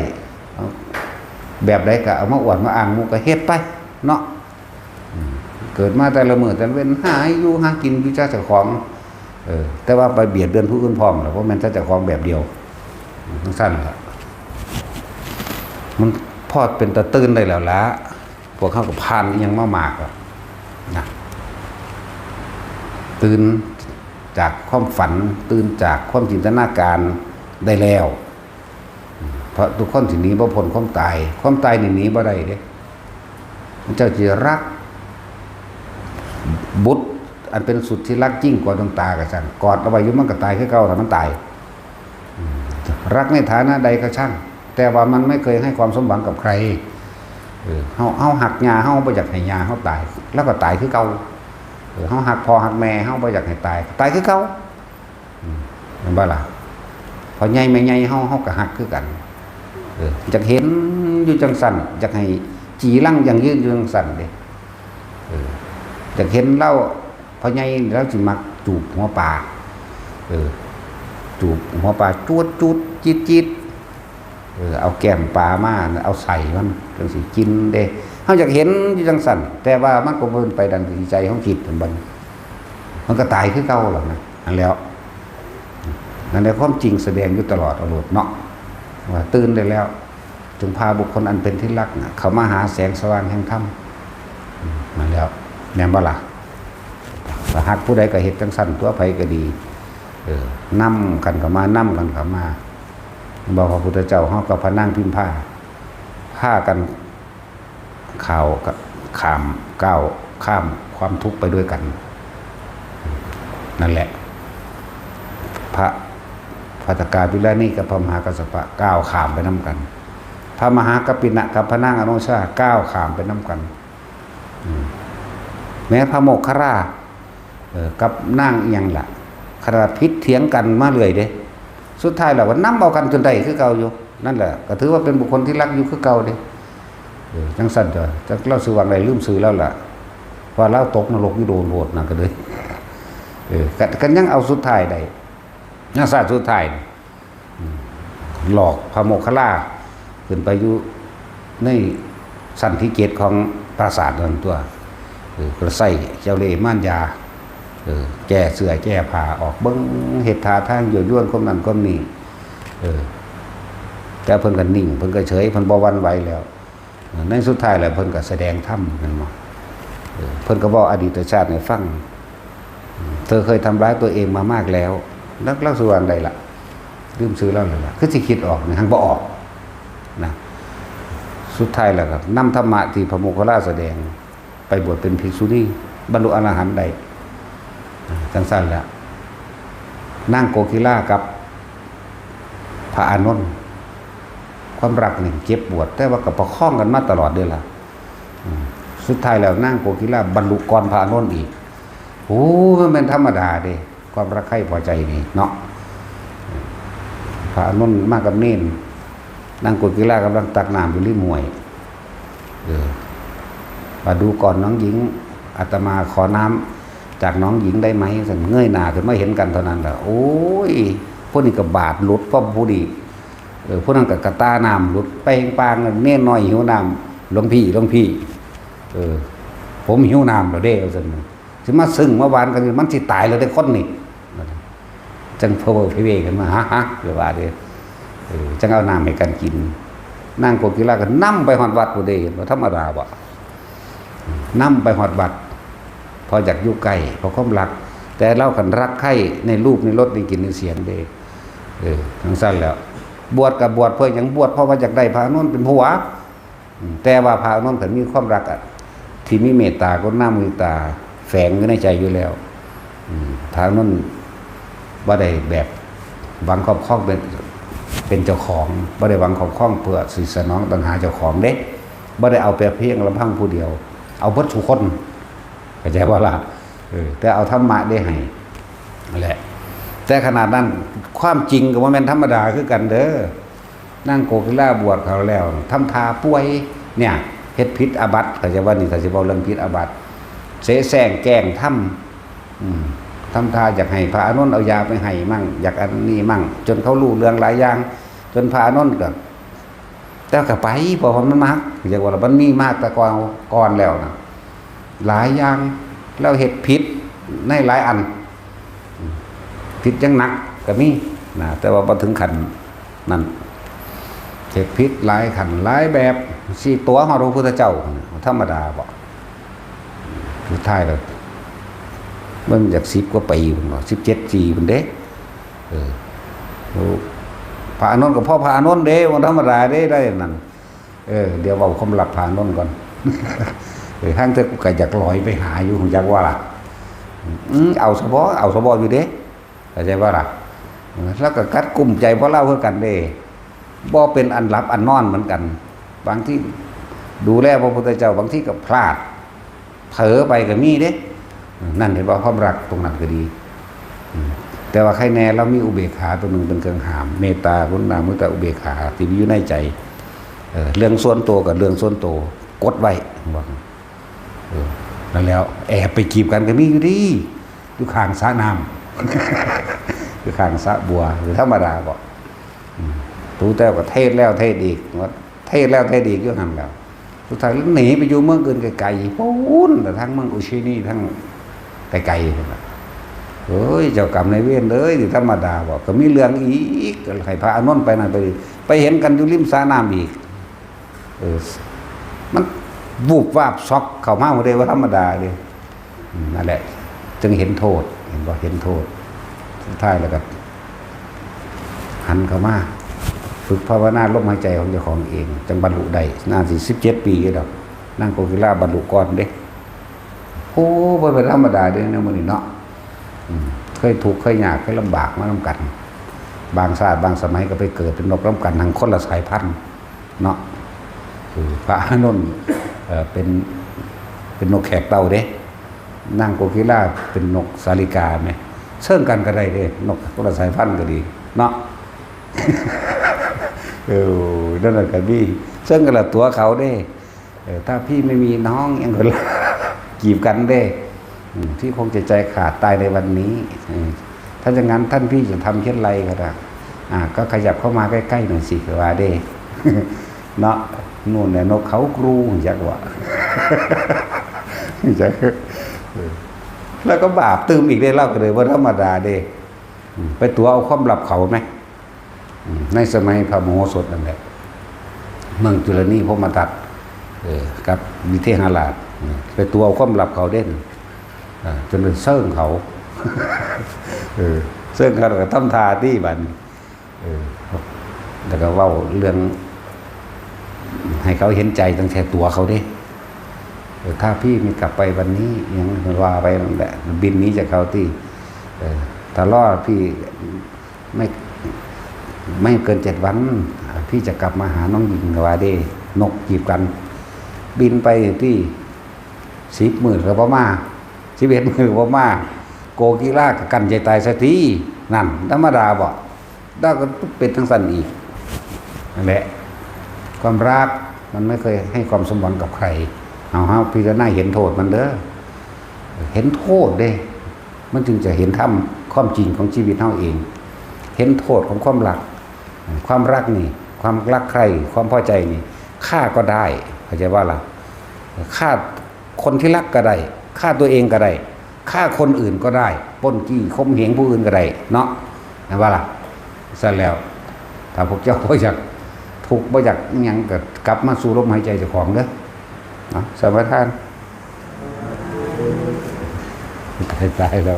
แบบใดก็เอามาอวดมาอ้างมูก็เฮ็ดไปเนาะเกิดมาแต่ละมื้อแต่ละเว้นหาอยู่หากินอยู่เจ้าของแต่ว่าไปเบียดเบียนผู้อื่นพร้อมแล้วเพราะมันเจ้าของแบบเดียวทั้งสั้นล่ะมันพอดเป็นตะตื่นได้แล้วละพวกเขาก็ผ่านยังมามากอ่ะนะตื่นจากความฝันตื่นจากความจินตนาการได้แล้วเพราะทุกคนสิหนีบ่พ้นความตายนี่หนีบ่ได้เด้เจ้าจิรักบุตรอันเป็นสุดที่รักยิ่งกว่าดวงตากับฉันกอดเอาไว้อยู่มันก็ตายคือเก่าถ้ามันตายรักในฐานะใดก็ช่าง แต่ว่ามันไม่เคยให้ความสมหวังกับใครเฮาหักยาเฮาบ่อยากให้ยาเฮาตายแล้วก็ตายคือเก่าเฮาหักพ่อหักแม่เฮาบ่อยากให้ตายคือเก่าเห็นบ่ล่ะพอใหญ่แม่ใหญ่เฮาก็หักคือกันอยากเห็นอยู่จังสั่นอยากให้จีรังอย่างยืนอยู่จังสั่นเด้อยากเห็นเล่าพอใหญ่แล้วสิมักจูบหัวปลาจูบหัวปลาจุดจิตเอาแก้มปลามาเอาใส่มันจังสิกินเด้เฮาอยากเห็นอยู่จังสั่นแต่ว่ามันก็เบิ่นไปดังที่ใจเฮาคิดมันก็ตายคือเก่าหรอกนะนั่นแล้วนั่นแหละความจริงแสดงอยู่ตลอดเอาโลดเนาะว่าตื่นได้แล้วจงพาบุคคลอันเป็นที่รักเข้ามาหาแสงสว่างแห่งธรรมนั่นแล้วแม่นบ่ล่ะถ้าหากผู้ใดก็เฮ็ดจังสั่นตัวไผก็ดีนำกันเข้ามาบอกพระพุทธเจ้าเฮาก็พระนางพิมพากันข่าวข้ามก้าวข้ามความทุกข์ไปด้วยกันนั่นแหละพระภัตตกาภิราณีกับพระมหากัสสปะก้าวข้ามไปนำกันพระมหากัปปินะกับพระนางอนุชาก้าวข้ามไปนำกันแม้พระโมคคัลลากับนางอีหยังล่ะขนาดพิษเถียงกันมาเรื่อยเด้สุดท้ายแล้วว่านํเอากันจนได้คือเก่าอยู่นั่นแหละก็ถือว่าเป็นบุคคลที่รักอยู่คือเก่าเด้จังสั่นจะเล่าสื่อวางใดลืมสื่อแล้วล่ะว่าเล่าตกนรกอยู่โดนโหดนั่นก็เลยกันยังเอาสุดท้ายได้ยังศาสตร์สุดท้ายหลอกพระโมคคัลลาขึ้นไปอยู่ในสันทิเกตของปราสาทนั่นตัวกระใส่เจ้าเล่ห์ม่านยาแก้เสื้อแก้ผ้าออกเบิ้งเหตุท่าทางยั่วย้วนคนนั้นคนนี้แต่เพิ่นก็นิ่งเพิ่นก็เฉยเพิ่นบ่หวั่นไหวแล้วในสุดท้ายแล้วเพิ่นก็แสดงธรรมนั่นมาเพิ่นก็บอกอดีตชาติให้ฟังเธอเคยทำร้ายตัวเองมามากแล้วแล้วเล่าสู่วันใดล่ะลืมซื้อแล้วล่ะคือสิคิดออกหังบ่ออกนะสุดท้ายแล้วครับนำธรรมะที่พระโมคคัลลาแสดงไปบวชเป็นภิกษุณีบรรลุอรหันต์ได้จังสั้นแล้วนั่งโกกีฬากับพระอานนท์ความรักนี่เก็บบวชแต่ว่ากับประคองกันมาตลอดเด้อล่ะสุดท้ายแล้วนั่งโกกีฬาบรรลุก่อนพระอานนท์อีกโอ้มันเป็นธรรมดาเด้ความรักใคร่พอใจนี่เนาะพระอานนท์มากับเน้นนั่งโกกีฬากำลังตักน้ำอยู่ริมห้วยมาดูก่อนน้องหญิงอาตมาขอน้ำจากน้องหญิงได้ไหมสันเงยหน้าขึ้นมาเห็นกันเท่านั้นแหละโอ้ยพวกนี้กับบาดหลุดเพราะผู้ดีพวกนั้นกับกระตาน้ำหลุดไปปางเน่นน้อยหิวน้ำหลวงพี่ผมหิวน้ำแล้วเด้สันถึงมาซึ่งเมื่อวานกันมันสิตายแล้วได้คนนี่จังเพอพิเวกันมาฮะเดี๋ยวว่าเด้จังเอาน้ำให้กันกินนั่งโกกีฬากันนั่ไปหอดวัดผู้เด้ธรรมดาบ่นั่ไปหอดวัดพออยากอยู่ไกลพอความรักแต่เล่ากันรักใคร่ในรูปในรสในกลิ่นในเสียงเด้ทั้งสั้นแล้วบวชกับบวชเพื่อยังบวชเพราะว่าอยากได้พระอานนท์เป็นผัวแต่ว่าพระอานนท์ถึงมีความรักที่มีเมตตาก็น้ามือตาแฝงอยู่ในใจอยู่แล้วพระอานนท์บ่ได้แบบหวังครอบครองเป็นเจ้าของบ่ได้หวังครอบครองเพื่อสิสนองตัณหาเจ้าของเด้บ่ได้เอาเพียงลำพังผู้เดียวเอาเบิดทุกคนเข้าใจว่าล่ะแต่เอาธรรมะได้ให้นั่นแหละแต่ขนาดนั้นความจริงก็บ่แม่นธรรมดาคือกันเด้อนั่งโกกีฬาบวชเขาแล้วทำทาป่วยเนี่ยเฮ็ดผิดอาบัติเข้าใจว่านี่ถ้าสิเว้าเรื่องผิดอาบัติเสแสร้งแกล้งทำทาอยากให้พระอานนท์เอายาไปให้มั่งอยากอันนี้มั่งจนเขารู้เรื่องหลายอย่างจนพระอานนท์ก็แต่ก็ไปเพราะมันมากอยากว่ามันมีมากแต่ก่อนแล้วนะหลายอย่างแล้วเฮ็ดผิดในหลายอันผิดจังหนักก็มีนะแต่ว่าพอถึงขันนั่นเฮ็ดผิดหลายขันหลายแบบสี่ตัวของพระพุทธเจ้าธรรมดาบ่สุดท้ายแล้วมันจาก10 กว่าปีพุ่นบ่17 ปีพุ่นเด้พระอานนท์กับพ่อพระอานนท์เด้วันธรรมดาเด้ได้นั่นเดี๋ยวเอาความหลักพระอานนท์ก่อนทางเธอกูก็อยากลอยไปหาอยู่อยากว่าล่ะเอาสบอยู่เด้เข้าใจว่าล่ะแล้วก็กัดกลุ่มใจเพราะเล่าเพื่อกันเด้ บ่เป็นอันหลับอันนอนเหมือนกัน บางที่ดูแลพระพุทธเจ้าบางที่ก็พลาดเผลอไปก็มีเด้นั่นเห็นว่าความรักตรงนั้นก็ดีแต่ว่าใครแน่เรามีอุเบกขาตัวหนึ่งเป็นเครื่องหามเมตตากรุณามุทิตาอุเบกขาที่มีอยู่ในใจเรื่องส่วนตัวกับเรื่องส่วนตัวกดไว้บอกแล้วแอบไปจีบกันก็มีอยู่ดีอยู่ข้างสระน้ำอยู่ข้างสระบัวหรือธรรมดาบอกตูแต้วก็เทศแล้วเทศอีกว่าเทศแล้วเทศอีกก็ทำแล้วสุดท้ายหนีไปอยู่เมืองอื่นไกลๆปูนแต่ทั้งเมืองอุชินีทั้งไกลๆเฮ้ยเจ้ากรรมนายเวรเลยที่ธรรมดาบอกก็มีเรื่องอีกให้พระอานนท์ไปนั่นไปเห็นกันอยู่ริมสระน้ำอีกมันวูบวาบช็อกเข้ามาหมดเลยว่าธรรมดาเลยนั่นแหละจึงเห็นโทษเห็นว่าเห็นโทษสุดท้ายแล้วก็หันเข้ามาฝึกภาวนาลมหายใจของเจ้าของเองจังบรรลุได้นาน17 ปีก็ดอกนั่งโกกิลาบรรลุก่อนเด้โอ้บ่เป็นธรรมดาเด้เนี่ยมื้อนี้เนาะเคยทุกข์เคยยากเคยลำบากมานำกันบางชาติบางสมัยก็ไปเกิดเป็นนกนำกันทั้งคนละสายพันธุ์เนาะพระอานนท์เป็นนกแขกเต่าเด้นั่งโกกิลาเป็นนกสาลิกาไหมเชิญกันก็ได้เด้นกคนละสายพันธุ์ก็ดีเนาะนั่นแหละก็ดีเชิญกันละตัวเขาเด้ถ้าพี่ไม่มีน้องยังคนละจีบกันเด้ที่คงจะใจขาดตายในวันนี้ถ้าอย่างนั้นท่านพี่จะทำเช่นไรก็ได้ก็ขยับเข้ามาใกล้ๆหน่อยสิว่าเด้เนาะนู่นเนี่ยนกเขากรูจักว่าจักแล้วก็บาปตื่มอีกได้เล่ากันเลยว่าธรรมดาเด้ไปตัวเอาความลับเขาไหมในสมัยพระมโหสถนั่นแหละเมืองจุลนีพมทัตกับวิเทหราชไปตัวเอาความลับเขาเด่นจนเป็นเสื่องเขาเสื่องเขาก็ทำทาที่บันแล้วก็เว้าเรื่องให้เขาเห็นใจตั้งแต่ตัวเขาเด้ถ้าพี่ไม่กลับไปวันนี้ยังว่าไปนั่นแหละบินนี้จากเขาที่ถ้ารอดพี่ไม่เกิน7 วันพี่จะกลับมาหาน้องหญิงว่าเด้นกจีบกันบินไปที่10 มื้อก็บ่มา11 มื้อบ่มาโกกีฬากันใจตายสักทีนั่นธรรมดาบ่ได้ก็เป็นทั้งสั้นอีกนั่นแหละความรักมันไม่เคยให้ความสมหวังกับใครเอาฮะพี่จะน่าเห็นโทษมันเด้อเห็นโทษเด้มันจึงจะเห็นธรรมความจริงของชีวิตเฮาเองเห็นโทษของความรักนี่ความรักใครความพอใจนี่ฆ่าก็ได้เข้าใจว่าล่ะฆ่าคนที่รักก็ได้ฆ่าตัวเองก็ได้ฆ่าคนอื่นก็ได้ปล้นจี้ข่มเหงผู้อื่นก็ได้เนาะนะว่าล่ะซะแล้วถ้าพวกเจ้าบ่อยากทุกข์บ่อยากหยังก็กลับมาสู่ลมหายใจเจ้าของเด้อเนาะสมทานตายแล้ว